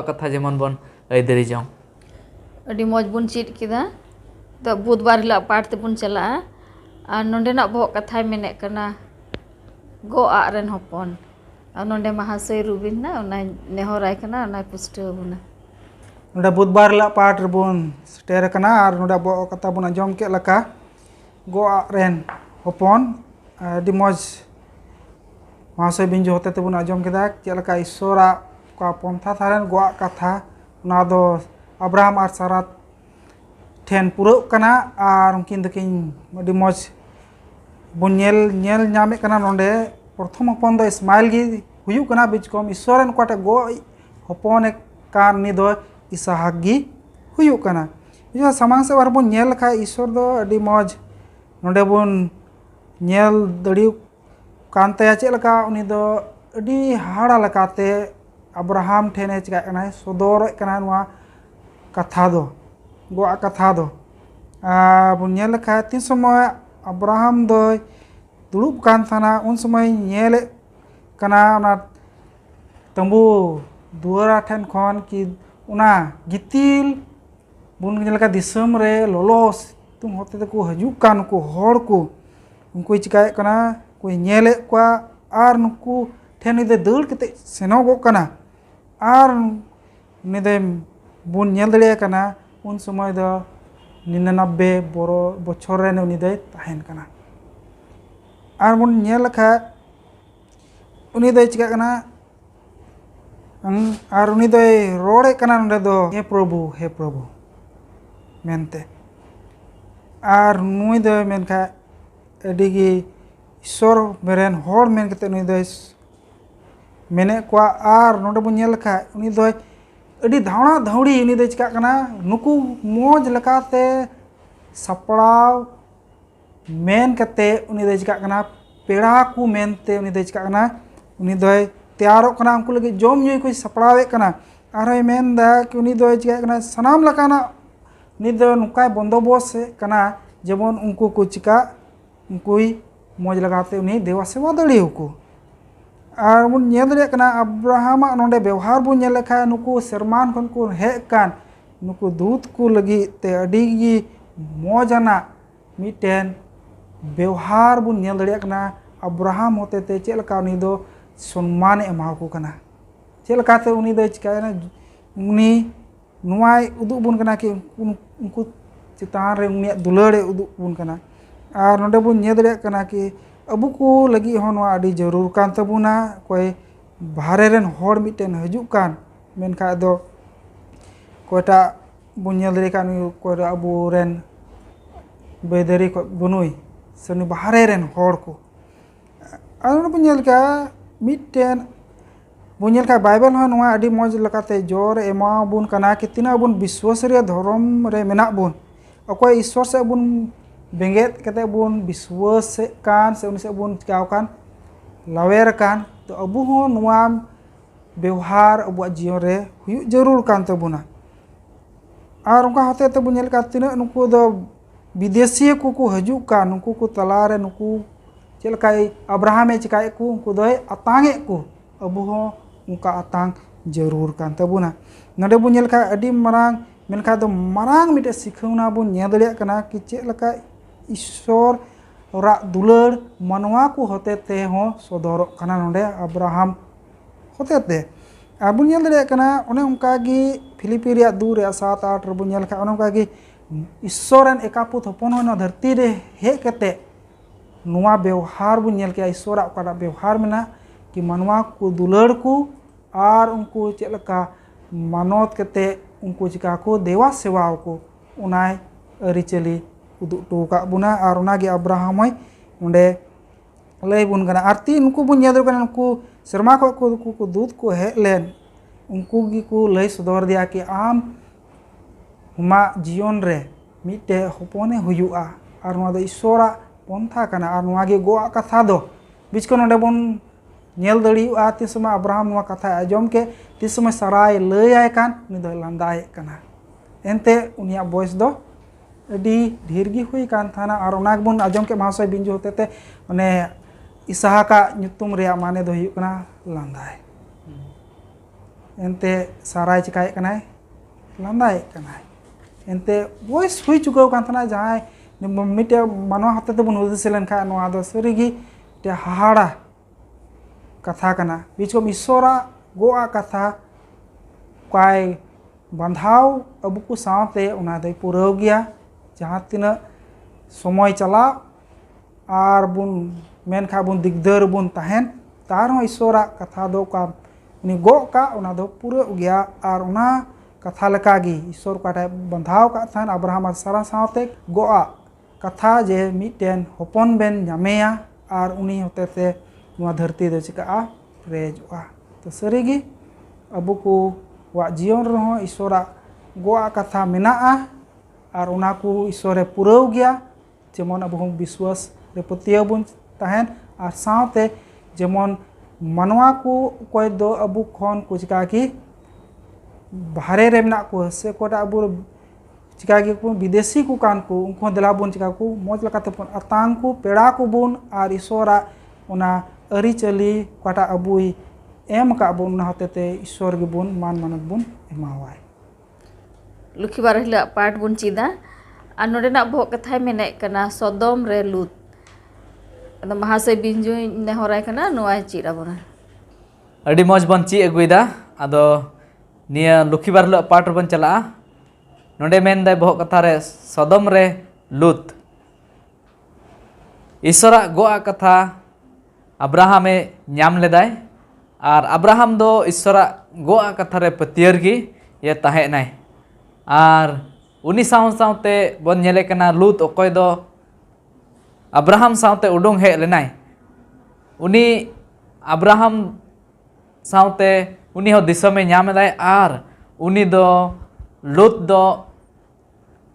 कथा जेमन बन ऐदरी जाऊ अडी मौज बुन चीट किदा तो बुधवार हिला पाठ ते बुन चला आर नोंडेना बहो कथाय मेने कना गोआ रेन हपन आर नोंडे महाशय रुबिन ना ओना नेहराय कना ओना पुष्टि बुना नोडे बुधवार ला पाठ रबन स्टेर कना आर नोडे बहो कथा बन आंजम के लका गोआ रेन हपन अभी मज महाशय बिंजो होते तेबन आजम केदा चेलका ईश्वरा का पंथा थारेन गोआ कथा ना दो अब्राहम आर सारा ठेन पुरो कना आर उनकिन दकिन अभी मज बन नेल ᱧᱟᱢᱮ कना नोंडे प्रथम हपन दो इस्माइल गी हुयु कना बीच कम ईश्वरन कोटे गो हपन कान नि दो इसहाक गी हुयु कना ये समांग से बार बन नेल खा ईश्वर दो अभी मज नोंडे बन nyel dari kante ya cek leka uni do adi hara lekate Abraham tene cek kana sodor kana nua katha do goa katha do bun nyel leka tin semua Abraham do dulu kan sana un semua nyele kana ona tembu duara ten kon ki una gitil bun nyel leka disem re lolos tung hote ku hajukan ku hor ku unku cikai kana ku nyele kwa ar nuku teni de dul kete senogo kana ar ni de bun nyel dele kana un সময় do 99 boro bochor re ni de tahen kana ar bun nyel kha uni de cikai kana ar uni de rore kana nde do he prabhu mente ar nui de men kha edigi Isor meren hor men kete uni do mene kwa ar nonde bun nyel kha uni do adi dhauna dhauri uni do cika kana nuku moj lekate sapraw men kate uni do cika kana pera ku mente uni do cika kana uni do tiarok kana unku lagi jom nyui ku saprawe kana aroi men da ki uni do cika kana sanam lakana uni do nukai bondobos kana jemon unku ku cika unkui moj लगाते उन्हें देवा सेवा दड़ी हुकु और बुन nyel दड़े कना Abraham नोंडे व्यवहार बुन nyel लेखा नुकु शर्मान खन को हे कान नुकु दूत को लगी ते अडीगी मौजना मिटेन व्यवहार बुन nyel दड़े कना अब्राहम होते ते चेल का उनी दो सम्मान एमा को कना चेल का ते उनी दो चिका ना उनी नुआई उदु बुन कना कि उनको चितान रे उनी दुलड़े उदु बुन कना और नोंडे बुन nyel दड़े कना कि अबु को लगी हो नवा अडी जरूर कान तबुना कोई बाहरे रेन होड़ मिटेन हजू कान मेनखा दो कोटा बुन nyel दड़े कान कोई अबु रेन बेदरी को बुनुई सनी बाहरे रेन होड़ को और बुन nyel का मिटेन बुन nyel का बाइबल हो नवा अडी मौज लकाते जोर एमा बुन कना कि तिना बुन विश्वासरीय धर्म रे मेना बुन अकोय ईश्वर से बुन बेंगेत kete bun biswas kan se unse bun kau kan lawer kan to abu ho nuam bewhar abu jion re huyu jarur kan to buna ar unka hote to bunyel ka tina nuku do bidesi ku ku haju kan nuku ku talare nuku chel kai abraham e chikai ku unku do atange ku abu ho unka atang jarur kan to buna nade bunyel ka adi marang menka do marang mite sikhuna bun nyadale kana ki chel ka ईश्वर रा दुलर मनवा को होते ते हो सदर कना नोंडे Abraham होते ते अबुन nyel दरे कना ओने उनका गी फिलिपी रे 2 रे 7 8 रे बुन nyel का ओने उनका गी ईश्वरन एकापुत हपन होना धरती रे हे कते नुआ व्यवहार बुन nyel के ईश्वर का व्यवहार मेना कि मनवा को दुलर को और उनको चलका मानोत कते उनको चिका को देवा सेवा को उनाय अरिचली uduk tu kak buna aruna gi Abraham hoy unde lay bun kana arti unku bun nyadar kana unku serma ko ku dut ko he len unku gi ku lay sodor dia ki am huma jion re mite hopone huyua aruna do isora pontha kana aruna gi goa katha do bichkon onde bun nyel dali ati sama Abraham nua katha ajom ke tisma sarai lay ay kan ni do landai kana ente unia boys do adi dhirgi hui kan thana ar onak bun ajom ke mahasai binju hote te one Isahaka nyutum rea mane do huyuk kana landai ente sarai cikai kanai landai kanai ente boys hui chukau kan thana jahai mite manwa hote te bun udiselen kha no ado serigi te hahara katha kana bichkom isora goa katha kai bandhau abuku saate una dai purau gya जहाँ तीना समय चला और बुन main खा बुन दिगदर बुन तहन तार हो ईश्वरा कथा दो का उनी गो का उना दो पूरा गया और उना कथा लका गी ईश्वर का बंधाव का थान अब्राहम सारा साथे गोआ कथा जे मिटेन होपन बेन ᱧᱟᱢᱮᱭᱟ और उनी होते ते नुआ धरती दो चिका प्रेजवा तो सरीगी अबु को वा जीवन रहो ईश्वरा गोआ कथा मेना और उना को ईश्वरे पुराव गया जेमन अब हम विश्वास रे पतिया बन तहन और साथे जेमन मानवा को कोई दो अबु खन को चिका की बाहरे रे मेना को से कोटा अबु चिका की को विदेशी को कान को उनको दिला बन चिका को मौज लकाते पन अतांग को पेड़ा को बन और ईश्वरा उना अरी चली कोटा अबुई एम का बन ना होते ते ईश्वर के बन मान मानक बन एमावाय लुखी बार हिला पाठ बन चीदा आ नोडेना बहक कथाय मेने कना सदम रे लूत अदा महाशय बिंजु ने होराय कना नोआ चीरा बना अड़ी मौज बन ची अगुइदा अदो निया लुखी बार हिलो पाठ बन चला नोडे मेन दाय बहक कथा रे सदम रे लूत ईश्वरा गोआ कथा अब्राहमे ᱧᱟᱢ लेदाय और अब्राहम दो ईश्वरा गोआ कथा रे पतियर की ये ताहे नाय और उनी सावते बन नेले कना लूत ओकोय दो अब्राहम सावते उडुंग हे लेनाय उनी अब्राहम सावते उनी हो दिसमे ᱧᱟᱢ लेदाय और उनी दो लूत दो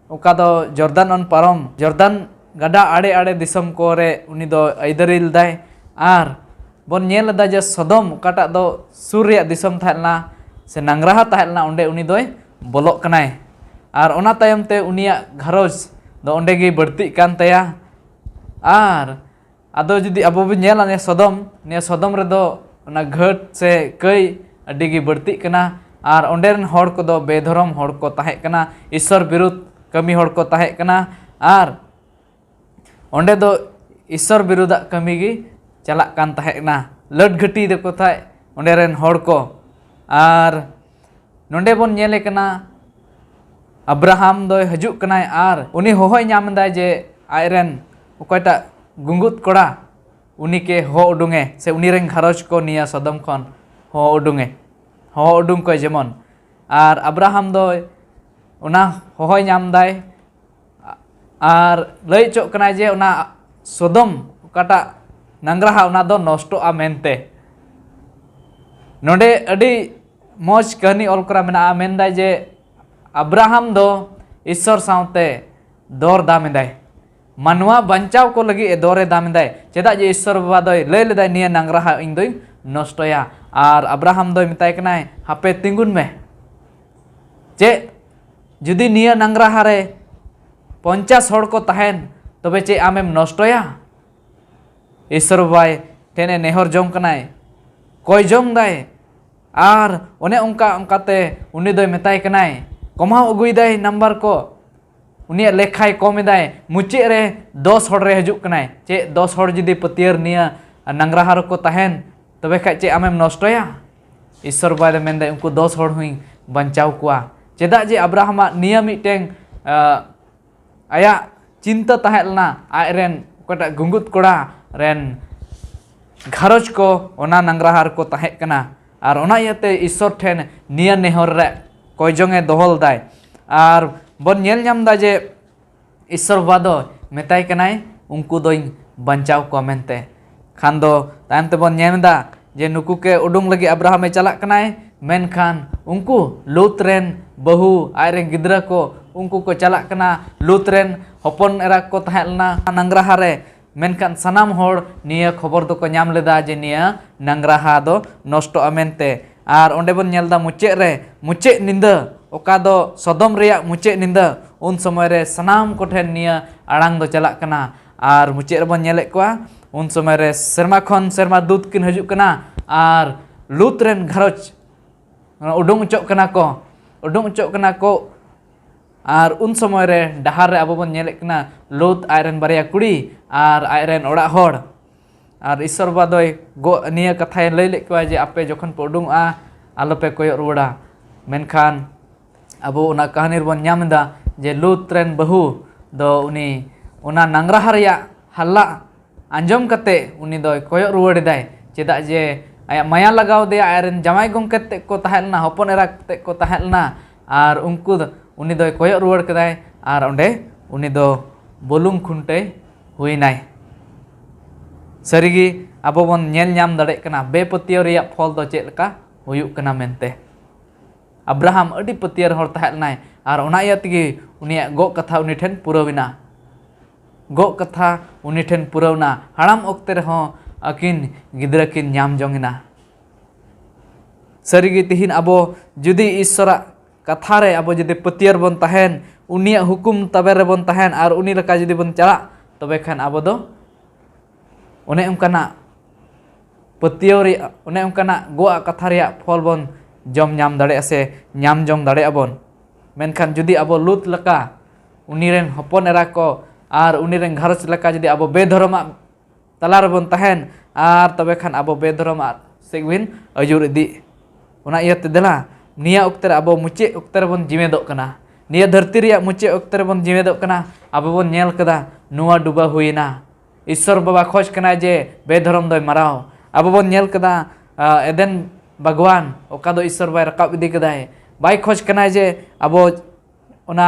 ओका दो जर्दान अन पारम जर्दान गडा आड़े आड़े दिसम कोरे उनी दो ऐदरिल दाय और बन नेल दा जे सदम काटा दो सूर्य दिसम थालना से नंगराहा थालना ओंडे उनी दोय बोलोक कनाय और ओना तायम ते उनिया घरोज दो ओंडे गे बढ़ती कान तया और आदो जुदी अबो बि नेला ने सदम रे दो ओना घाट से कई अडी गे बढ़ती कना और ओंडेरन होड़ को दो बेधरम होड़ को ताहे कना ईश्वर विरुद्ध कमी होड़ को ताहे कना और ओंडे दो ईश्वर विरुद्ध कमी गी चला कान ताहे कना लट घटी दे को थाय ओंडेरन होड़ को और नोंडे बन नेले कना अब्राहम दो हजु कनाय और उनी होहोय ᱧᱟᱢ दाय जे आयरन ओकटा गुंगुत कोड़ा उनी के हो उडुंगे से उनी रेन घरज को निया सदम खन हो उडुंग को जेमन और अब्राहम दो उना होहोय ᱧाम दाय और लय चो कनाय जे उना सदम ओकटा नंगराहा उना दो नष्टो आ मेनते नोडे अडी मौज कहानी ऑल करा मेना मेनदाय जे अब्राहम दो ईश्वर सावते दौर दामेदाय मानवा बंचाव को लगी दौरे दामेदाय चेदा जे ईश्वर बाबा दो लय लेदाय निया नंगराहा इन दोय नष्टया और अब्राहम दो मिताय कनाय हापे तिंगुन में चे जुदी निया नंगराहा रे 50 होड़ को तहन तबे चे आमेम नष्टया ईश्वर बाबाय टेने नेहर जोंग कनाय कोय जोंग दाय और ओने उनका उनकाते उनी दोय मिताय कनाय कमाव अगुइदाय नंबर को उनिया लेखाय कमेदाय मुचे रे 10 होड़ रे हजुक कनाय चे 10 होड़ जुदी पतियर निया नंगराहा रे को तहन तबे खाय चे आमेम नष्टया ईश्वर बाय मेनदाय उनको 10 होड़ हुई बंचाव कुआ चेदा जे अब्राहम निया मिटेंग आया चिंता तहलना आयरेन कोटा गुंगुत कोड़ा रेन घरज को ओना नंगराहा रे को तहे कना और ओना याते ईश्वर ठेन निया नेहर रे कोय जोंगे दोहल दाय और बन नेल ᱧᱟᱢ दा जे ईश्वर बाबा दो मेताय कनाय उनको दोई बंचाव को मेनते खान दो तायम ते बन नेम दा जे नुकु के उडुंग लगी अब्राहम ए चला कनाय मेनखान उनको लूत रेन बहु आयरेन गिद्रा को उनको को चला कना लूत रेन हपन एरा को तहलना नंगराहा रे मेनखान सनाम होड़ निया खबर दो को ᱧᱟᱢ लेदा जे निया नंगराहा दो नष्टो अमेनते और ओंडे बन नेलदा मुचे निंदा ओका दो सदम रेया मुचे निंदा उन समय रे सनाम कोठेन निया आड़ांग दो चला कना और मुचे रे बन नेले कोआ उन समय रे सेरमा खन सेरमा दूत किन हजु कना और लूत रेन घरज उडुंग उचो कना को और उन समय रे डहार रे अब बन नेले कना लूत आयरन बारिया कुड़ी और आयरन ओड़ा होड़ और ईश्वर बाबा दोय गो निया कथाय लय ले कोआ जे आपे जखन पे उडुंगा आलोपे कोय रुवाड़ा मेनखान अब उना कहानी बन ᱧᱟᱢदा जे लूत रेन बहु दो उनी उना नंगराहा रेया हल्ला आंजम कते उनी दोय कोय रुवाड़ेदाय चेदा जे आया माया लगाव दे आयरन जमाय गंके ते को तहलना हपन एरा ते को तहलना और उनको उनी दोय कोय रुवाड़ कदाय और ओंडे उनी दो बोलुंग खुंटे हुइनाय सरिगी अब बन नेल ᱧᱟᱢ दाड़े कना बेपतियर रेया फल दो चेद लका हुयुक कना मेनते अब्राहम अडी पतियर होड़ तहलनाय और ओना इयातगी उनिया गो कथा उनी ठेन पुरविना gok katha uni ठेन पुरावना हाड़ाम ओक्ते रहो akin gidra kin nyam jongina sarigi tihin abo judi isora katha re abo judi petiar bon tahen unia hukum taber bon tahen ar uni leka judi bon cala tobe khan abo do one ongkana petiar one ongkana goa katha ria phol bon jom nyam dare ase nyam jong dare abon menkhan judi abo lut leka uni ren hopon era ko ar uni ren gharos leka judi abo bedhoroma talar bon tahen ar tobe khan abo bedrom ar segwin ajur idi ona iate dela nia okter abo muche okter bon jimedok kana nia dharti riya muche okter bon jimedok kana abo bon nyel kada nuwa duba huina ईश्वर बाबा खोज कना जे बेधर्म दो मराव अब बन nail कदा एदेन भगवान ओका दो ईश्वर bye Rakab इदी कदाय bye खोज कना जे अब ओना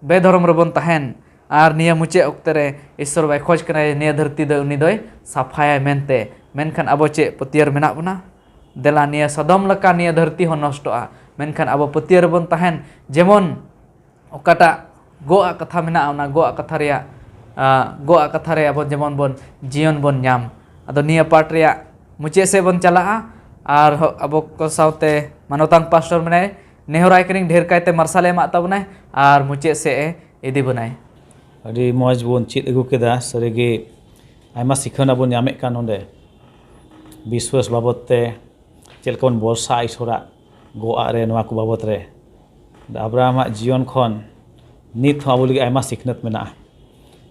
बेधर्म रबन तहन आर निया मुचे ओक्तरे ईश्वर बाय खोज कना निया धरती दो उनी दोय साफाया मेनते मेनखान अब चे पतियर मेना बना देला निया सदम लका निया धरती हो नष्टोआ मेनखान अब पतियर बन तहन जेमन ओकाटा गोआ कथा मेना ओना गोआ कथा रिया गोआ कथा रे अब जेमन बन जीवन बन नाम अदो निया पार्ट रिया मुचे से बन चला और अब को साउते मानवतांग पास्टर बनाए नेहराय करिंग ढेर कायते मार्शल एमा तबनाय और मुचे से इदी बनाय अडी मौज बन चित अगु केदा सरेगे आयमा सिखना बन यामे कान ओंदे विश्वास बाबतते चेलका बन बरसा ईश्वरा गोआ रे नवा को बाबत रे अब्राहम जीवन खन नित हो आबो लगे आयमा सिखनत मेना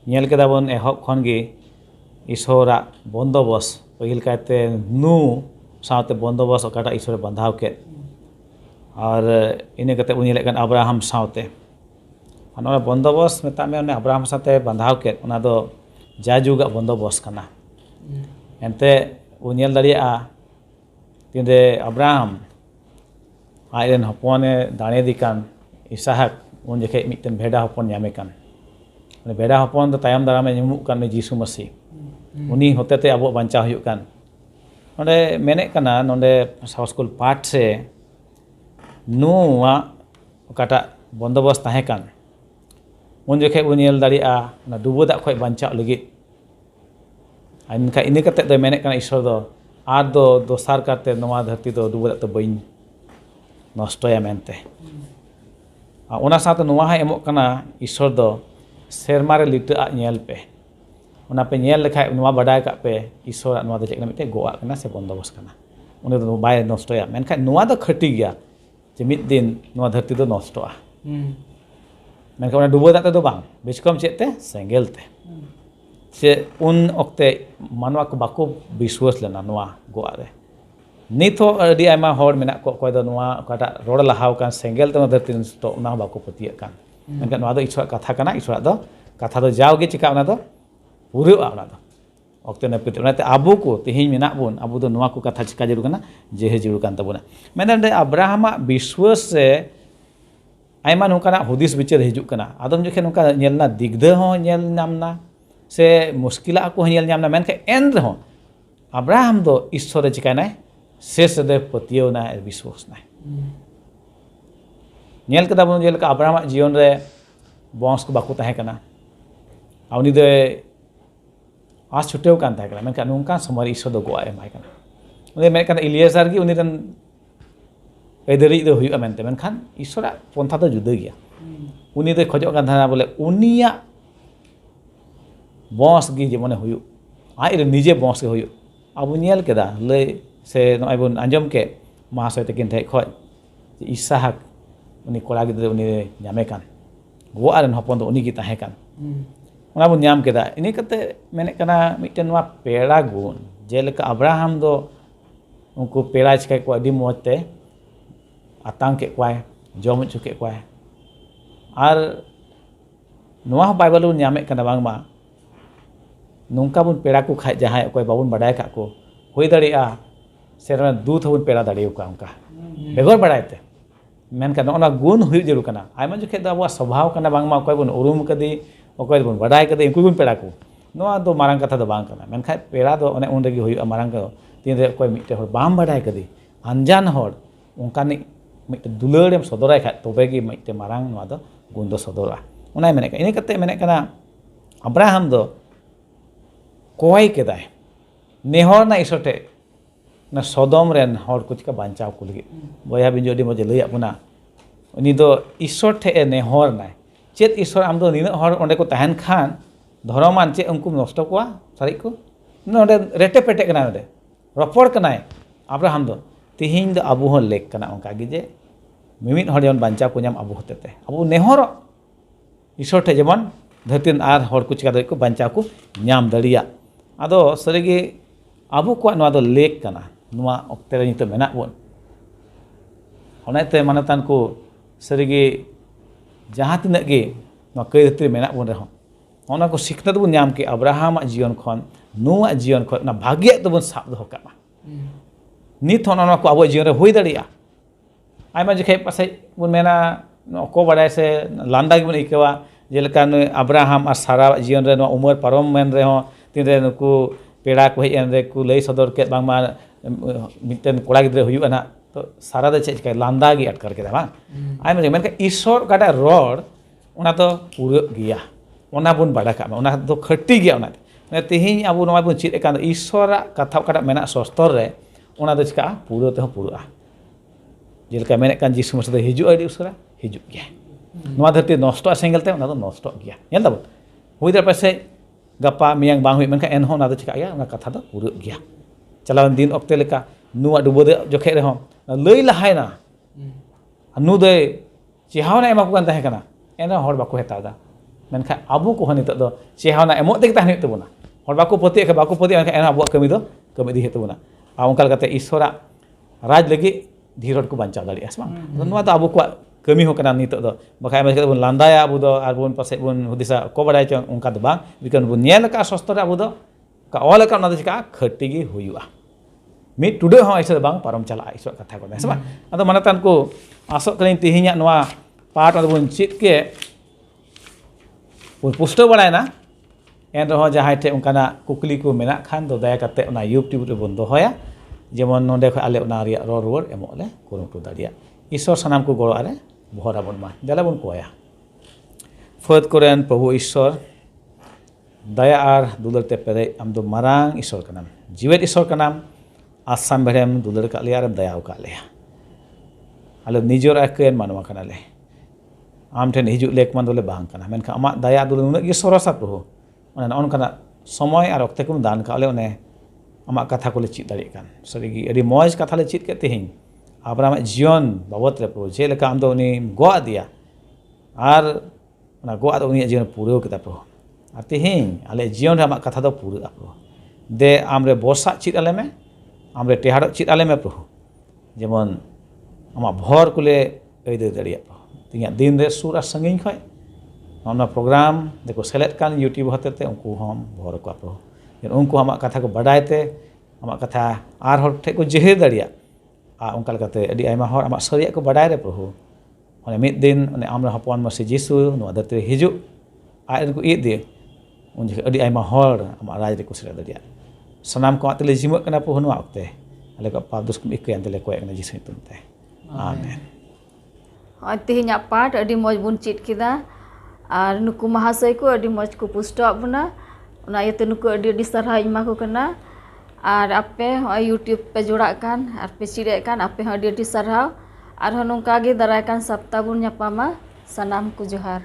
नेल केदा बन एहब खन गे ईश्वरा बंदोबस पहिल कायते नु सावते बंदोबस ओकाटा ईश्वर बंधाव के और इने कते उनी लेकन अब्राहम सावते अनोना बंदोबस मेता में ओने अब्राहम साथे बंधाव के ओना दो जाजुगा बंदोबस कना एनते उनियल दरिया तिंदे अब्राहम आयरन हपने दाणे दिकान इसहाक उन जखे मिटन भेड़ा हपन यामे कान भेड़ा हपन तो तायम दारामे ᱧᱩᱢᱩᱜ ᱠᱟᱱ जीसु मसीह उनी होतेते अब बंचा हुयुग कान नोंडे मेने कना नोंडे स्कूल पाठ से नुआ ओकाटा बंदोबस्त ताहे कान उन जखे उनियल दारिया ना डुबो दा खय बंचा लगी आइनका इने कते दो मेने कना ईश्वर दो आर दो दोसार करते नोआ धरती दो डुबो दा तो बइन नष्टया मेनते ओना साथे नोआ हा एमोक कना ईश्वर दो सेरमा रे लिटा नेल पे ओना पे नेल लेखाय नोआ बडाय का पे ईश्वर नोआ दो चेकना मिटे गोआ कना से बंदोबस्त कना उनी दो बाय नष्टया मेनखा नोआ दो खटी गया जे मिद दिन नोआ धरती दो नष्टोआ मेनखा ओना डुबो दा ते दो बांग बिचकम चेते सेंगेल ते से उन ओक्ते मानवा को बाको विश्वास लेना नोआ गोआ रे नित हो अडी आयमा होड़ मेना को कोय दो नोआ ओकाटा रोड लहाव कान सेंगेल ते धरती नष्टो ओना बाको पतिया कान मेनखा नोआ दो ईश्वर कथा कना ईश्वर दो कथा दो जाओगे चिका ओना दो पुरुआ ओना दो ओक्ते नपित ओनाते आबो को तिहिं मेना बोन आबो दो नोआ को कथा चिका जरूर कना जे हे जरूर कान तबोना मेनदे अब्राहम विश्वास से आयमा नोकाना हुदिस बिचार हिजुक कना आदम जखे नोका नेलना दिगदा हो नेल नामना से मुश्किला को नेल नामना मेनखा एन रहो अब्राहम दो ईश्वर चिकानाय शेष दे पतियोना विश्वास ना नेल कदा बन जेलका अब्राहम जीवन रे वंश को बाको ताहे कना आउनी दे आस छुटेव कान ताहे कना मेनखा नोंका समय ईश्वर दो गोआ एमाय कना उनी मेन कना इलियासर की उनी रन एदरी दो हुयुआ मेनते मेनखान ईश्वर पंथा दो जुदा गया उनी दो खोजो कान थाना बोले उनिया वंश गी जेमने हुयु आइ रे निजे वंश के हुयु अब नेल केदा ले से नय बन आंजम के महाशय तकिन ठे खय इसहाक उनी कोड़ा गिद्रे उनी ᱧᱟᱢᱮ कान गोआ रन हपन दो उनी गी ताहे कान ओना बन ᱧᱟᱢ केदा इने कते मेने कना मिटन वा पेड़ा गुण जेलका अब्राहम दो उनको पेड़ा छिका को अडी मोते आतांग के क्वाय जम चुके क्वाय आर नोआ बाइबल बन ᱧᱟᱢᱮ कना बांगमा नोंका बन पेड़ा को खाय जहाय कोय बाबन बडाय का को होय दाड़िया सेरा दूध हबन पेड़ा दाड़ियो का उनका बेगर बडायते मेनका नोना गुण हुय जरूर कना आयमा जखे द अब स्वभाव कना बांगमा कोय बन उरुम कदी ओकोय बन बडाय कदी इनको बन पेड़ा को नोआ दो मारंग कथा दो बांग कना मेनखा पेड़ा दो ओने उन रेगी हुय मारंग को तीन रे कोय मिटे हर बाम बडाय कदी अनजान हर उनकानी मिटे दुलड़ेम सदराय खा तोबे गी मिटे मारंग नोआ दो गुण दो सदरा ओनाय मेने का इने कते मेने कना Abraham do koi kedai nehor na isote na Sodom ren hor ko chika banchaw ko lagi boya bin jodi mo je lay apuna uni do isor the nehor nai chet isor am do nina hor onde ko tahen khan dhoroman che unku nosto koa sari ko nonde rete pete kana nonde ropor kanai Abraham do tihin do abu hon lek kana onka gi je mimit hor jon banchaw ko nyam abu hotete abu nehor isor the jemon dhartin ar hor ko chika do ko banchaw ko nyam daria ado sarigi abu ko noa do lek kana noa okte re nito menak bon onate manatan ko sarigi jaha tinak ge noa kai dharti menak bon reho ona ko sikna bun nyam ke Abraham jion khon noa jion khon na bhagya to bun sab do ka nit hon ona ko abo jion re hoi daria aima jekhe pasai bun mena ko badai se landa gi bun ikewa jeleka Abraham ar Sarah jion re no umur parom men re ho tinre nuku peda ko hej en re ku lay sodor ke bangma miten kola gidre huyu ana to Sarah da che kai landa gi atkar ke bang ai men ka isor kata rod ona to pura giya ona bun bada ka ona to khati giya ona ne tihin abu noi bun chit ekan isora katha kata mena sostor re ona do chika pura te pura jeleka menek kan jisu masda hiju adi usara hiju giya noa dharti nosto sengel te ona do nosto giya nyel tabon hui dar pase gapa miyang bang hui menka enho na do chika ya ona katha do pura giya chalawan din okte leka nu adu bode jokhe reho lei lahai na anu de chihawna ema ko kan tahe kana ena hor bako heta da menka abu ko hani to do chihawna emot te tahni tabuna hor bako poti ke bako poti menka ena abu kami do kami di hetuna a onkal kate isora raj lagi dhirot ko banchaw dali asma noa do abu ko kami ho kana nito do bakai mas bun landaya abu do ar bun pase bun hudisa ko badai chong onka do bang bikan bun nyel ka sostor abu do ka ol ka na do chika khati gi huyua mi today ho aisa bang parom chala iso katha ko asma ado manatan ko asok kalian tihinya noa part ado bun chit ke bun poster badai na en roho jahai te onkana kukli ko menak khan do daya kate ona YouTube re bun dohoya jemon nonde ko ale ona ria ro ruor emok le kurung tu daria isor sanam ko goro are bhora bon ma dala bon koya fot koren prabhu isor daya ar dular te pere am do marang isor kanam jiwet isor kanam asam berem dular ka liar daya ka le alo nijor aken manwa kana le am ten hiju lek man dole bang kana menka ama daya dular unak gi sorasa prabhu ona on kana somoy ar okte kum dan ka le one ama katha ko le chit dari kan sarigi adi moj katha le chit ke tihin Abraham jion babot re pro je leka am do ni goa dia ar ona goa do ni jion puro kita pro ati hin ale jion ra ma katha do puro pro de amre bosa chit ale me amre tehar chit ale me pro jemon ama bhor kule ei de daria pro tinya din re sura sangin khoi ona program deko select kan YouTube hotete unku hom bhor ko pro yen unku ama katha ko badai te ama katha ar hor the ko jehe daria ongkal kate adi aima hor amak sariak ko badai re prabhu one mid din one amra hopon ma se Jisu no adate hiju ai ko id dia un adi aima hor amak raj re ko sira daria sanam ko atele jimok kana prabhu no akte ale ko pabdus kum ikyan tele ko ekna Jisu tunte amen tihinya part adi moj bun chit kida ar nuku mahasai ko adi moj ko pusto buna ona yete nuku adi sarha ima ko kana ar ape YouTube pe jodak kan ar pe chirek kan ape adi sarhaw ar nongka ge darai kan sapta bun nyapama sanam ku johar